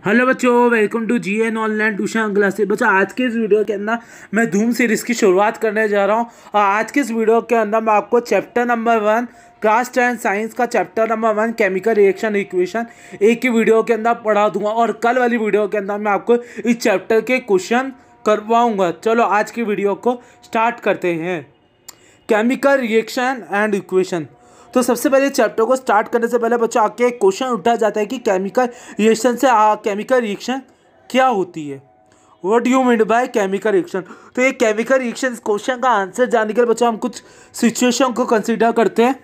Hello बच्चों, welcome to GN online tuition classes. बच्चों, आज के इस वीडियो के अंदर मैं धूम सीरीज की शुरुआत करने जा रहा हूं। और आज के इस वीडियो के अंदर मैं आपको चैप्टर नंबर 1 क्लास 10 साइंस का chapter number 1 chemical reaction equation एक ही वीडियो के अंदर पढ़ा दूंगा। और कल वाली वीडियो के अंदर मैं आपको इस चैप्टर के क्वेश्चन करवाऊँगा। चलो आज की वीडियो को स्टार्ट करते हैं। Chemical reaction and equation. तो सबसे पहले चैप्टर को स्टार्ट करने से पहले बच्चों आके क्वेश्चन उठा जाता है कि केमिकल रिएक्शन से केमिकल रिएक्शन क्या होती है। What you mean by chemical reaction. तो ये केमिकल रिएक्शन क्वेश्चन का आंसर जानने के लिए बच्चों हम कुछ सिचुएशन को कंसीडर करते हैं।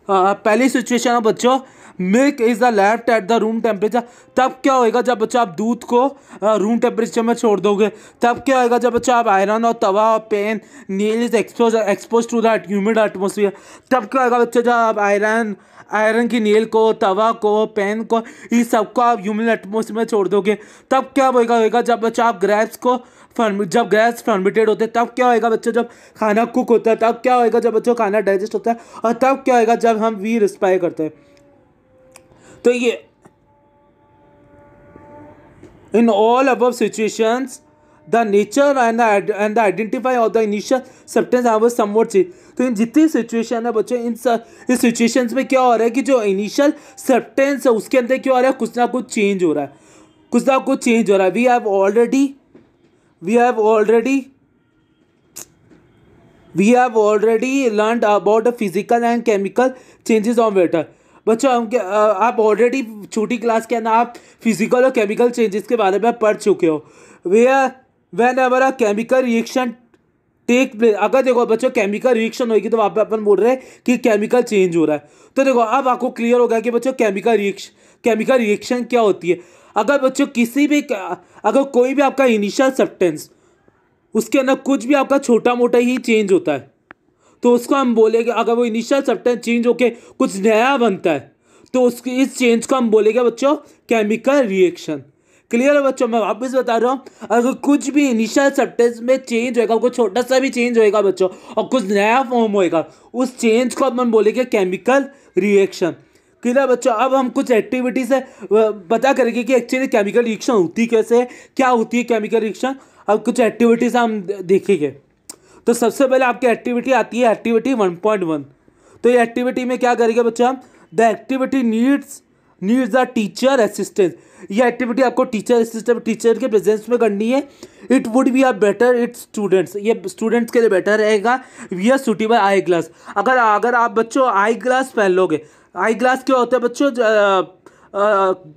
पहली सिचुएशन है बच्चों, milk is the left at the room temperature. तब क्या होएगा जब बच्चों आप दूध को रूम टेम्परेचर में छोड़ दोगे। तब क्या होएगा जब बच्चों आप आयरन और तवा और pan nail is expose to the humid atmosphere. तब क्या होएगा बच्चों जब आप आयरन की नील को, तवा को, पेन को, इस सबको आप ह्यूमिड एटमोसफियर में छोड़ दोगे। तब क्या होएगा जब बच्चों आप ग्रेप्स को जब गैस फर्मेंटेड होते हैं। तब क्या होएगा बच्चों जब खाना कुक होता है। तब क्या होएगा जब बच्चों खाना डाइजेस्ट होता है। और तब क्या होएगा जब हम वी रिस्पायर करते हैं। तो ये in all above situations the nature and the identify of the initial substance are somewhat change. तो इन जितनी सिचुएशन है बच्चों, इस सिचुएशंस में क्या हो रहा है कि जो इनिशियल सब्सटेंस है उसके अंदर क्या हो रहा है, कुछ ना कुछ चेंज हो रहा है, कुछ ना कुछ चेंज हो रहा है। We have already learned about the physical and chemical changes of water। बच्चों आप ऑलरेडी छोटी क्लास के अंदर आप फिजिकल और केमिकल चेंजेस के बारे में पढ़ चुके हो। Whenever a chemical reaction take place. अगर देखो बच्चों केमिकल रिएक्शन होगी तो वहाँ पे अपन बोल रहे हैं कि केमिकल चेंज हो रहा है। तो देखो अब आपको क्लियर होगा कि बच्चों केमिकल रिएक्शन क्या होती है। अगर बच्चों अगर कोई भी आपका इनिशियल सब्सटेंस उसके अंदर कुछ भी आपका छोटा मोटा ही चेंज होता है तो उसको हम बोलेंगे, अगर वो इनिशियल सब्सटेंस चेंज होके कुछ नया बनता है तो उसकी इस चेंज को हम बोलेंगे बच्चों केमिकल रिएक्शन। क्लियर है बच्चों। मैं वापस बता रहा हूँ, अगर कुछ भी इनिशियल सब्सटेंस में चेंज होएगा, कुछ छोटा सा भी चेंज होएगा बच्चों और कुछ नया फॉर्म होएगा, उस चेंज को हम बोलेंगे केमिकल रिएक्शन। क्लियर बच्चों। अब हम कुछ एक्टिविटी से पता करेंगे कि एक्चुअली केमिकल रिएक्शन होती कैसे है, क्या होती है केमिकल रिएक्शन। अब कुछ एक्टिविटीज हम देखेंगे। तो सबसे पहले आपकी एक्टिविटी आती है एक्टिविटी 1.1। तो ये एक्टिविटी में क्या करेंगे बच्चों हम, the activity needs the teacher assistance. ये एक्टिविटी आपको टीचर के प्रेजेंस में करनी है। It would be a better it students. ये स्टूडेंट्स के लिए बेटर रहेगा। Wear suitable eye glass. अगर आप बच्चों आई ग्लास पहन लोगे। आई ग्लास क्या होता है बच्चों,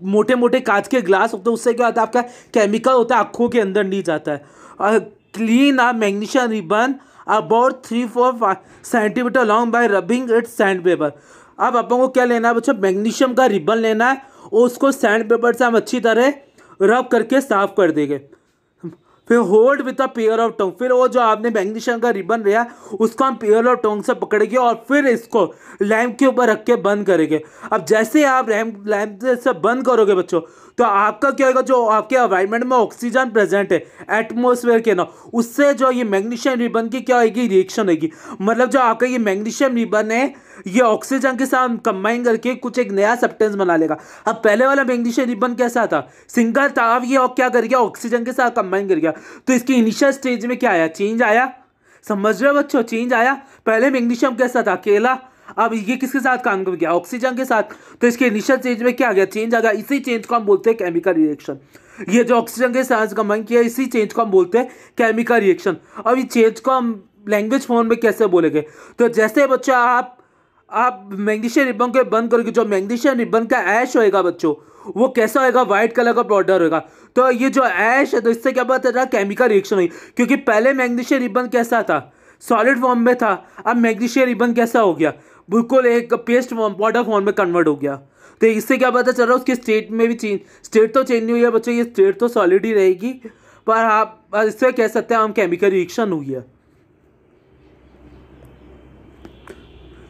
मोटे मोटे कांच के ग्लास होते हैं। उससे क्या होता है आपका केमिकल होता है आँखों के अंदर नहीं जाता है। Clean a magnesium ribbon about 3-4 centimetre long bye rubbing it sand paper. अब अपन को क्या लेना है बच्चों, मैग्नीशियम का रिबन लेना है और उसको सैंड पेपर से हम अच्छी तरह रब करके साफ कर देंगे। फिर hold with a pair of tong. फिर वो जो आपने मैग्नीशियम का रिबन लिया उसको हम पेयर ऑफ टोंग से पकड़ेंगे और फिर इसको लैंप के ऊपर रख के बंद करेंगे। अब जैसे आप लैंप से बंद करोगे बच्चों तो आपका क्या होगा, जो आपके एनवायरनमेंट में ऑक्सीजन प्रेजेंट है एटमॉस्फेयर के ना, उससे जो ये मैग्नीशियम रिबन की क्या होगी, रिएक्शन होगी। मतलब जो आपका ये मैग्नीशियम रिबन है ये ऑक्सीजन के साथ कंबाइन करके कुछ एक नया सब्सटेंस बना लेगा। अब पहले वाला मैग्नीशियम रिबन कैसा था, सिंगल था। अब ये और क्या कर गया, ऑक्सीजन के साथ कंबाइन कर गया। तो इसकी इनिशियल स्टेज में क्या आया, चेंज आया। समझ रहे हो बच्चों, चेंज आया। पहले मैग्नीशियम कैसा था, अकेला। अब ये किसके साथ काम कर गया, ऑक्सीजन के साथ। तो इसके इनिशियल स्टेज में क्या आ गया, चेंज आ गया। इसी चेंज को हम बोलते हैं केमिकल रिएक्शन। ये जो ऑक्सीजन के साथ कंबाइन किया इसी चेंज को हम बोलते हैं केमिकल रिएक्शन। अब इस चेंज को हम लैंग्वेज फॉर्म में कैसे बोलेंगे, तो जैसे बच्चों आप मैग्नीशियम रिबन के बंद करोगे, जो मैग्नीशियम रिबन का ऐश होएगा बच्चों वो कैसा होएगा, व्हाइट कलर का पाउडर होएगा। तो ये जो ऐश है तो इससे क्या पता चल रहा, केमिकल रिएक्शन हुई। क्योंकि पहले मैग्नीशियम रिबन कैसा था, सॉलिड फॉर्म में था। अब मैग्नीशियम रिबन कैसा हो गया, बिल्कुल एक पेस्ट फॉर्म, पाउडर फॉर्म में कन्वर्ट हो गया। तो इससे क्या पता चल रहा है, उसकी स्टेट में भी चेंज, स्टेट तो चेंज नहीं हुई है बच्चों, ये स्टेट तो सॉलिड ही रहेगी, पर आप इससे कह सकते हैं हम केमिकल रिएक्शन हुई है।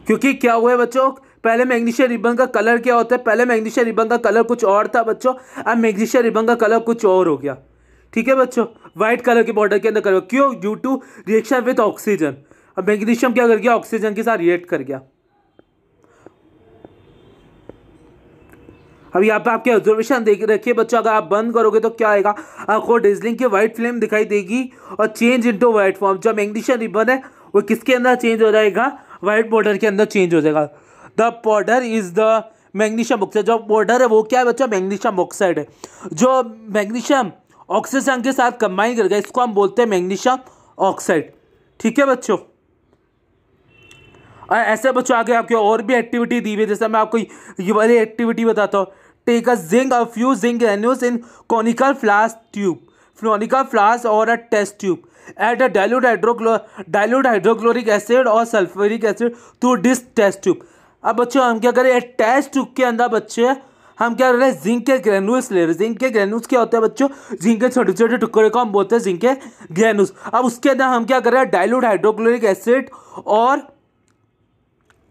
क्योंकि क्या हुआ है बच्चों, पहले मैग्नीशियम रिबन का कलर क्या होता है, पहले मैग्नीशियम रिबन का कलर कुछ और था बच्चों, अब मैग्नीशियम रिबन का कलर कुछ और हो गया। ठीक है बच्चों, व्हाइट कलर के बॉर्डर के अंदर कलर, क्यों, due to reaction with oxygen. अब मैग्नीशियम क्या कर गया, ऑक्सीजन के साथ रिएक्ट कर गया। अब यहाँ पे आपके ऑब्जर्वेशन देख रखिए बच्चों, अगर आप बंद करोगे तो क्या आएगा, आपको डेजलिंग की व्हाइट फ्लेम दिखाई देगी और चेंज इनटू व्हाइट फॉर्म। जो मैग्नीशियम रिबन है वो किसके अंदर चेंज हो जाएगा, व्हाइट पाउडर के अंदर चेंज हो जाएगा। The powder is the magnesium oxide. जो पाउडर है वो क्या है बच्चों, मैग्नीशियम ऑक्साइड है। जो मैग्नीशियम ऑक्सीजन के साथ कंबाइन कर गया इसको हम बोलते हैं मैग्नीशियम ऑक्साइड। ठीक है बच्चों। ऐसे बच्चों आगे आपके और भी एक्टिविटी दी हुई है, जैसे मैं आपको ये वाली एक्टिविटी बताता हूँ। Take a few zinc granules in conical flask or a test tube, add a dilute hydrochloric acid or sulphuric acid to this test tube. अब बच्चों हम क्या करें, टेस्ट ट्यूब के अंदर बच्चे हम क्या कर रहे हैं, जिंक के ग्रैन्यूल्स ले रहे हैं। जिंक के ग्रैन्यूल्स क्या होते हैं बच्चों, जिंक के छोटे छोटे टुकड़े को हम बोलते हैं जिंक के ग्रैन्यूल्स। अब उसके अंदर हम क्या कर रहे हैं, डाइल्यूट हाइड्रोक्लोरिक एसिड और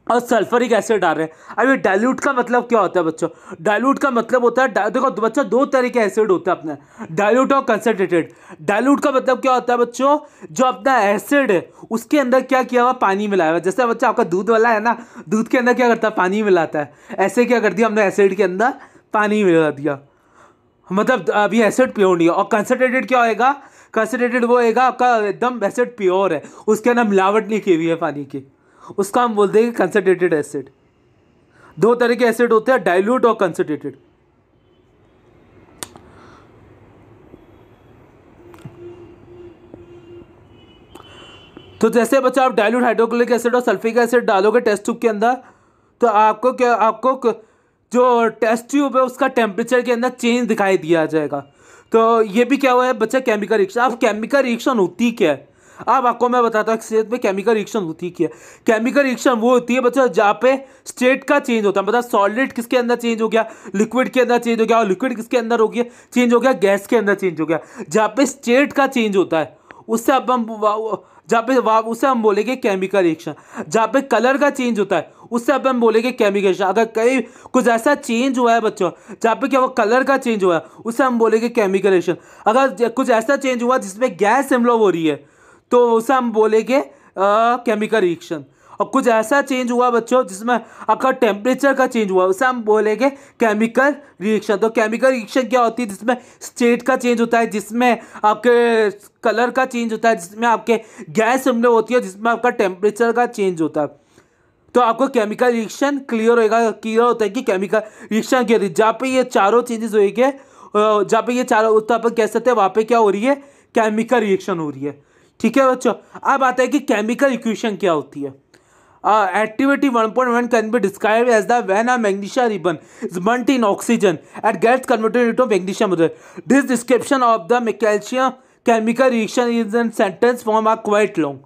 सल्फरिक एसिड डाल रहे हैं। अब ये डाइल्यूट का मतलब क्या होता है बच्चों, डाइल्यूट का मतलब होता है, देखो बच्चों दो तरह के एसिड होते हैं अपने, डाइल्यूट और कंसंट्रेटेड। डाइल्यूट का मतलब क्या होता है बच्चों, जो अपना एसिड है उसके अंदर क्या किया हुआ, पानी मिलाया हुआ। जैसे बच्चा आपका दूध वाला है ना, दूध के अंदर क्या करता है, पानी मिलाता है। ऐसे क्या कर दिया हमने, एसिड के अंदर पानी मिला दिया, मतलब अभी एसिड प्योर नहीं है। और कंसंट्रेटेड क्या होएगा, कंसंट्रेटेड वो होएगा आपका एकदम एसिड प्योर है, उसके अंदर मिलावट नहीं की हुई है पानी की, उसका हम बोलते हैं कंसंट्रेटेड एसिड। दो तरह के एसिड होते हैं, डाइल्यूट और कंसंट्रेटेड। तो जैसे बच्चा आप dilute hydrochloric acid or sulphuric acid डालोगे टेस्ट ट्यूब के अंदर, तो आपको जो टेस्ट ट्यूब है उसका टेम्परेचर के अंदर चेंज दिखाई दिया जाएगा। तो ये भी क्या हुआ है बच्चा, केमिकल रिएक्शन। अब केमिकल रिएक्शन होती क्या है, अब आपको मैं बताता हूँ स्टेट में केमिकल रिएक्शन होती क्या है। केमिकल रिएक्शन वो होती है बच्चा जहाँ पे स्टेट का चेंज होता है, मतलब सॉलिड किसके अंदर चेंज हो गया, लिक्विड के अंदर चेंज हो गया, और लिक्विड किसके अंदर हो गया, चेंज हो गया, गैस के अंदर चेंज हो गया। जहाँ पे स्टेट का चेंज होता है उससे अब उसे हम बोलेंगे केमिकल रिएक्शन। जहाँ पे कलर का चेंज होता है उससे अब हम बोलेंगे केमिकल रिएक्शन। अगर कहीं कुछ ऐसा चेंज हुआ है बच्चों जहाँ पे क्या वो कलर का चेंज हुआ है उसे हम बोलेंगे केमिकल रिएक्शन। अगर कुछ ऐसा चेंज हुआ जिसमें गैस इन्वॉल्व हो रही है तो उसे हम बोलेंगे केमिकल रिएक्शन। और कुछ ऐसा चेंज हुआ बच्चों जिसमें आपका टेम्परेचर का चेंज हुआ उसे हम बोलेंगे केमिकल रिएक्शन। तो केमिकल रिएक्शन क्या होती है, जिसमें स्टेट का चेंज होता है, जिसमें आपके कलर का चेंज होता है, जिसमें आपके गैस इन्वॉल्व होती है, जिसमें आपका टेम्परेचर का चेंज होता है। तो आपको केमिकल रिएक्शन क्लियर होता है कि केमिकल रिएक्शन क्या होती है। जहाँ पे ये चारों चेंजेस होएंगे, जहाँ पे ये चारों उत्पादन कह सकते हैं वहाँ पे क्या हो रही है, केमिकल रिएक्शन हो रही है। ठीक है बच्चों। अब आता है कि केमिकल इक्वेशन क्या होती है। Activity 1.1 can be described as the when a magnesium ribbon is burnt in oxygen and gets converted into magnesium oxide. This description of the calcium chemical reaction is in sentence form are quite long.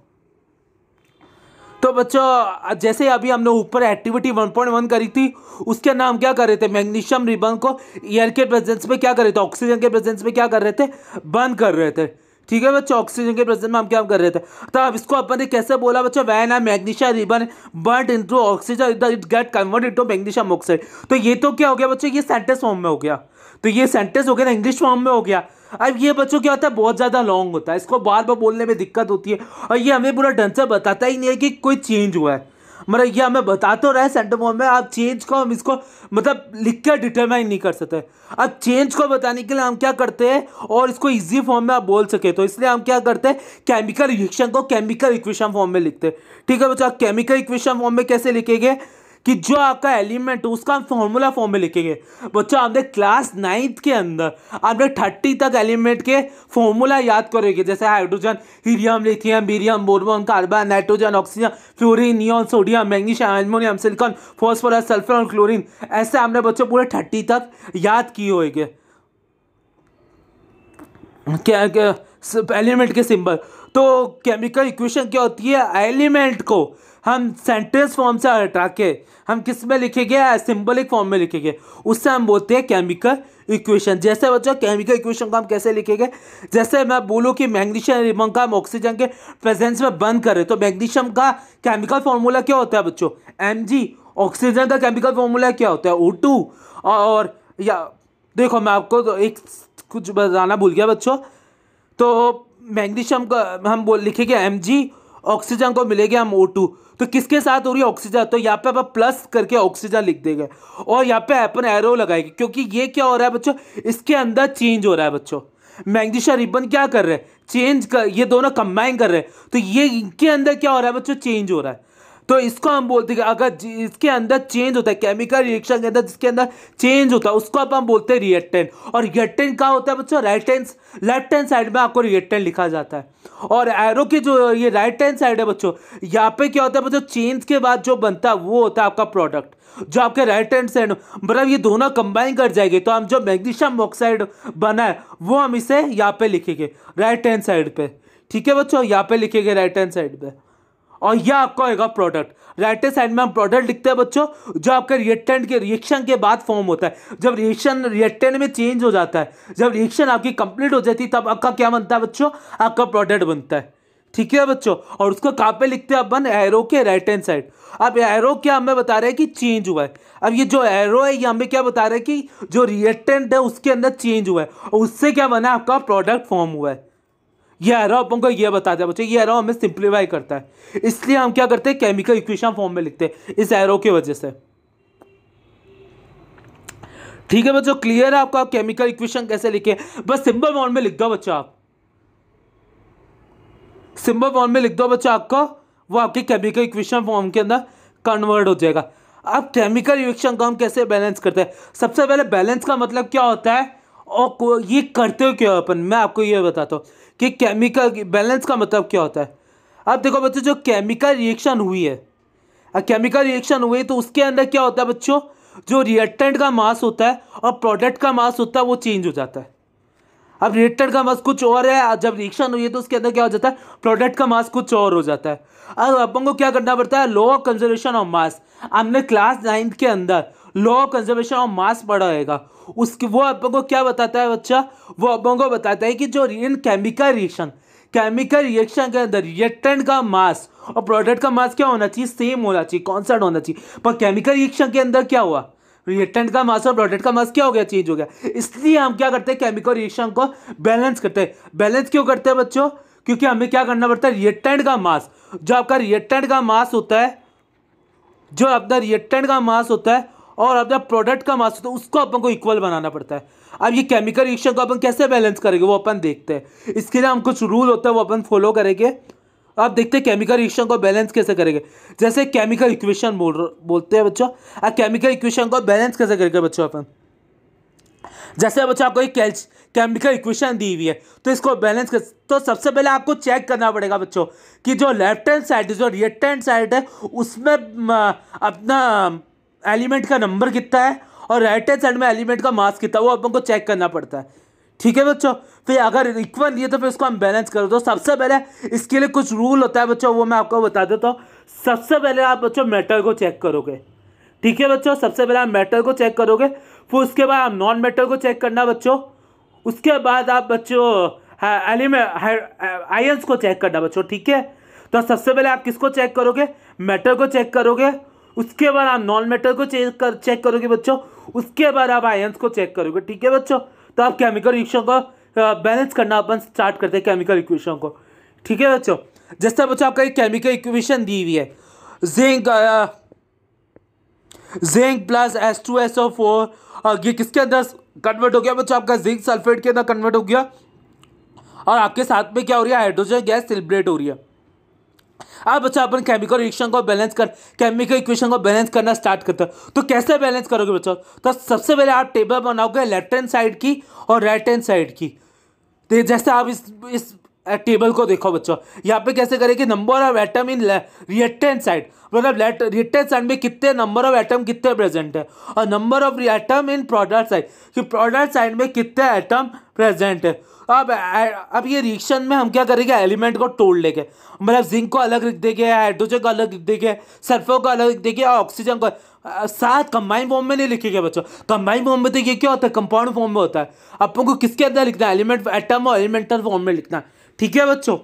तो बच्चों जैसे अभी हमने ऊपर activity 1.1 करी थी उसके अंदर हम क्या कर रहे थे, मैग्नीशियम रिबन को एयर के प्रेजेंस में क्या कर रहे थे, ऑक्सीजन के प्रेजेंस में क्या कर रहे थे, बर्न कर रहे थे। ठीक है बच्चों, ऑक्सीजन के प्रेजेंस में हम क्या कर रहे थे। तो अब इसको अपन ने कैसे बोला बच्चों, when a magnesium ribbon burn into oxygen it get convert into magnesium oxide. तो ये तो क्या हो गया बच्चों, ये सेंटेंस फॉर्म में हो गया। तो ये सेंटेंस हो गया ना, इंग्लिश फॉर्म में हो गया। अब ये बच्चों क्या होता है, बहुत ज़्यादा लॉन्ग होता है, इसको बार बार बोलने में दिक्कत होती है और ये हमें पूरा ढंग से बताता ही नहीं है कि कोई चेंज हुआ है। मतलब ये हमें बता तो रहा है सेंटेंस फॉर्म में, आप चेंज को हम इसको मतलब लिख कर डिटरमाइन नहीं कर सकते। अब चेंज को बताने के लिए हम क्या करते हैं और इसको इजी फॉर्म में आप बोल सके तो इसलिए हम क्या करते हैं, केमिकल रिएक्शन को केमिकल इक्वेशन फॉर्म में लिखते हैं। ठीक है बच्चों, केमिकल इक्वेशन फॉर्म में कैसे लिखेंगे कि जो आपका एलिमेंट है उसका फॉर्मूला फॉर्म में लिखेंगे। बच्चों आपने क्लास 9th के अंदर आपने 30 तक एलिमेंट के फॉर्मूला याद करोगे, जैसे hydrogen, helium, lithium, barium, boron, carbon, nitrogen, oxygen, fluorine, neon, sodium, magnesium, aluminium, silicon, phosphorus, sulphur और क्लोरीन। ऐसे हमने बच्चों पूरे 30 तक याद किए होंगे क्या एलिमेंट के सिंबल। तो केमिकल इक्वेशन क्या होती है, एलिमेंट को हम सेंटेंस फॉर्म से हटा के हम किस में लिखेंगे, सिंबलिक फॉर्म में लिखेंगे, उससे हम बोलते हैं केमिकल इक्वेशन। जैसे बच्चों केमिकल इक्वेशन को हम कैसे लिखेंगे, जैसे मैं बोलूँ कि मैग्नीशियम रिबन का हम ऑक्सीजन के प्रेजेंस में बंद करें तो मैग्नीशियम का केमिकल फॉर्मूला क्या होता है बच्चों, Mg। ऑक्सीजन का केमिकल फॉर्मूला क्या होता है, O2। और या देखो मैं आपको तो एक कुछ बताना भूल गया बच्चों, तो मैग्नीशियम का हम लिखेंगे Mg ऑक्सीजन को मिलेगा हम O2, तो किसके साथ हो रही है ऑक्सीजन, तो यहाँ पे आप प्लस करके ऑक्सीजन लिख देंगे और यहाँ पे अपन एरो लगाएंगे, क्योंकि ये क्या हो रहा है बच्चों, इसके अंदर चेंज हो रहा है बच्चों। मैग्नीशियम रिबन क्या कर रहे हैं, चेंज कर, ये दोनों कंबाइन कर रहे हैं, तो ये इनके अंदर क्या हो रहा है बच्चों, चेंज हो रहा है। तो इसको हम बोलते हैं कि अगर इसके अंदर चेंज होता है, केमिकल रिएक्शन के अंदर जिसके अंदर चेंज होता है उसको हम बोलते हैं रिएक्टेंट। और रिएक्टेंट कहाँ होता है बच्चों, लेफ्ट हैंड साइड में आपको रिएक्टेंट लिखा जाता है। और एरो की जो ये राइट हैंड साइड है बच्चों, यहाँ पे क्या होता है बच्चों, चेंज के बाद जो बनता है वो होता है आपका प्रोडक्ट, जो आपके राइट हैंड साइड, मतलब ये दोनों कंबाइन कर जाएंगे, तो हम जो मैग्नीशियम ऑक्साइड बना है वो हम इसे यहाँ पे लिखेंगे राइट हैंड साइड पे। ठीक है बच्चों, यहाँ पे लिखेंगे राइट हैंड साइड पे, और यह आपका होगा प्रोडक्ट। राइट हैंड साइड में हम प्रोडक्ट लिखते हैं बच्चों, जो आपके रिएक्टेंट के रिएक्शन के बाद फॉर्म होता है। जब रिएक्शन रिएक्टेंट में चेंज हो जाता है, जब रिएक्शन आपकी कंप्लीट हो जाती है, तब आपका क्या बनता है बच्चों, आपका प्रोडक्ट बनता है। ठीक है बच्चों, और उसको कहाँ पे लिखते हैं अपन, एरो के राइट हैंड साइड। अब एरो क्या हमें बता रहा है कि चेंज हुआ है। अब ये जो एरो है ये हमें क्या बता रहा है कि जो रिएक्टेंट है उसके अंदर चेंज हुआ है और उससे क्या बना, आपका प्रोडक्ट फॉर्म हुआ है। ये एरो अपन को ये बताता है बच्चों, ये एरो हमें सिंप्लीफाई करता है, इसलिए हम क्या करते हैं, केमिकल इक्वेशन फॉर्म में लिखते हैं इस एरो की वजह से। ठीक है बच्चों, क्लियर है आपको, आप केमिकल इक्वेशन कैसे लिखे, बस सिंबल फॉर्म में लिख दो बच्चों, आप सिंबल फॉर्म में लिख दो बच्चों, आपको वो आपके केमिकल इक्वेशन फॉर्म के अंदर कन्वर्ट हो जाएगा। अब केमिकल रिएक्शन को हम कैसे बैलेंस करते हैं, सबसे पहले बैलेंस का मतलब क्या होता है और ये करते हो क्यों अपन, मैं आपको ये बताता हूँ कि केमिकल बैलेंस का मतलब क्या होता है। अब देखो बच्चों, जो केमिकल रिएक्शन हुई है, केमिकल रिएक्शन हुई तो उसके अंदर क्या होता है बच्चों, जो रिएक्टेंट का मास होता है और प्रोडक्ट का मास होता है वो चेंज हो जाता है। अब रिएक्टेंट का मास कुछ और है, जब रिएक्शन हुई है तो उसके अंदर क्या हो जाता है, प्रोडक्ट का मास कुछ और हो जाता है। अब अपन को क्या करना पड़ता है, law of conservation of mass, हमने क्लास 9 के अंदर law of conservation of mass पढ़ा रहेगा, उसकी वो अपन को क्या बताता है बच्चा, वो अपन को बताता है कि जो इन केमिकल रिएक्शन के अंदर रिएक्टेंट का मास और प्रोडक्ट का मास क्या होना चाहिए, सेम होना चाहिए, कांस्टेंट होना चाहिए। पर केमिकल रिएक्शन के अंदर क्या हुआ, रिएक्टेंट का मास और प्रोडक्ट का मास क्या हो गया, चेंज हो गया। इसलिए हम क्या करते हैं, केमिकल रिएक्शन को बैलेंस करते हैं। बैलेंस क्यों करते हैं बच्चों, क्योंकि हमें क्या करना पड़ता है, रिएक्टेंट का मास, जो आपका रिएक्टेंट का मास होता है, जो अपना रिएक्टेंट का मास होता है और अपना प्रोडक्ट का मास होता है, उसको अपन को इक्वल बनाना पड़ता है। अब ये केमिकल रिएक्शन को अपन कैसे बैलेंस करेंगे वो अपन देखते हैं। इसके लिए हम कुछ रूल होता है वो अपन फॉलो करेंगे। आप देखते हैं केमिकल रिएक्शन को बैलेंस कैसे करेंगे। जैसे केमिकल इक्वेशन बोलते हैं बच्चों, केमिकल इक्वेशन को बैलेंस कैसे करेंगे बच्चों अपन। जैसे बच्चों आपको एक केमिकल इक्वेशन दी हुई है, तो इसको बैलेंस कर, तो सबसे पहले आपको चेक करना पड़ेगा बच्चों कि जो लेफ्ट हैंड साइड है, जो रिएक्टेंट साइड है, उसमें अपना एलिमेंट का नंबर कितना है और राइट हैंड साइड में एलिमेंट का मास कितना है, वो अपन को चेक करना पड़ता है। ठीक है बच्चों, फिर अगर इक्वल दिए तो फिर उसको हम बैलेंस करो। तो सबसे पहले इसके लिए कुछ रूल होता है बच्चों, वो मैं आपको बता देता हूँ। सबसे पहले आप बच्चों मेटल को चेक करोगे। ठीक है बच्चों, सबसे पहले आप मेटल को चेक करोगे, फिर उसके बाद आप नॉन मेटल को चेक करना बच्चों। उसके बाद आप बच्चों आयंस को चेक करना बच्चों। ठीक है, तो सबसे पहले आप किसको चेक करोगे, मेटल को चेक करोगे, उसके बाद आप नॉन मेटल को चेक करोगे बच्चों, उसके बाद आप आयंस को चेक करोगे। ठीक है बच्चों, तो आप केमिकल रिएक्शन को बैलेंस करना अपन स्टार्ट करते हैं केमिकल इक्वेशन को। ठीक है बच्चों, जैसे बच्चों आपका एक केमिकल इक्वेशन दी हुई है, जिंक प्लस H2SO4, और ये किसके अंदर कन्वर्ट हो गया बच्चों, आपका जिंक सल्फेट के अंदर कन्वर्ट हो गया, और आपके साथ में क्या हो रही है, हाइड्रोजन गैस सेलिब्रेट हो रही है। अब बच्चा अपन केमिकल रिएक्शन को केमिकल इक्वेशन को बैलेंस करना स्टार्ट करते हैं। तो कैसे बैलेंस करोगे बच्चों, तो सबसे पहले आप टेबल बनाओगे लेफ्ट हैंड साइड की और राइट हैंड साइड की। तो जैसे आप इस टेबल को देखो बच्चों, यहाँ पे कैसे करेंगे, number of atom in reactant side, मतलब रिएक्टेंट साइड में कितने नंबर ऑफ एटम कितने प्रेजेंट है, और number of atom in product side, कि प्रोडक्ट साइड में कितने एटम प्रेजेंट है। अब ये रिएक्शन में हम क्या करेंगे, एलिमेंट को तोड़ लेंगे, मतलब जिंक को अलग लिख देंगे, हाइड्रोजन को अलग लिख देंगे, सल्फर को अलग लिख देंगे, और ऑक्सीजन को साथ कंबाइन फॉर्म में नहीं लिखेंगे बच्चों। कंबाइन फॉर्म में तो ये क्या होता है, कंपाउंड फॉर्म में होता है। अपन को किसके अंदर लिखना है, एलिमेंट एटम और एलिमेंटल फॉर्म में लिखना है। ठीक है बच्चों,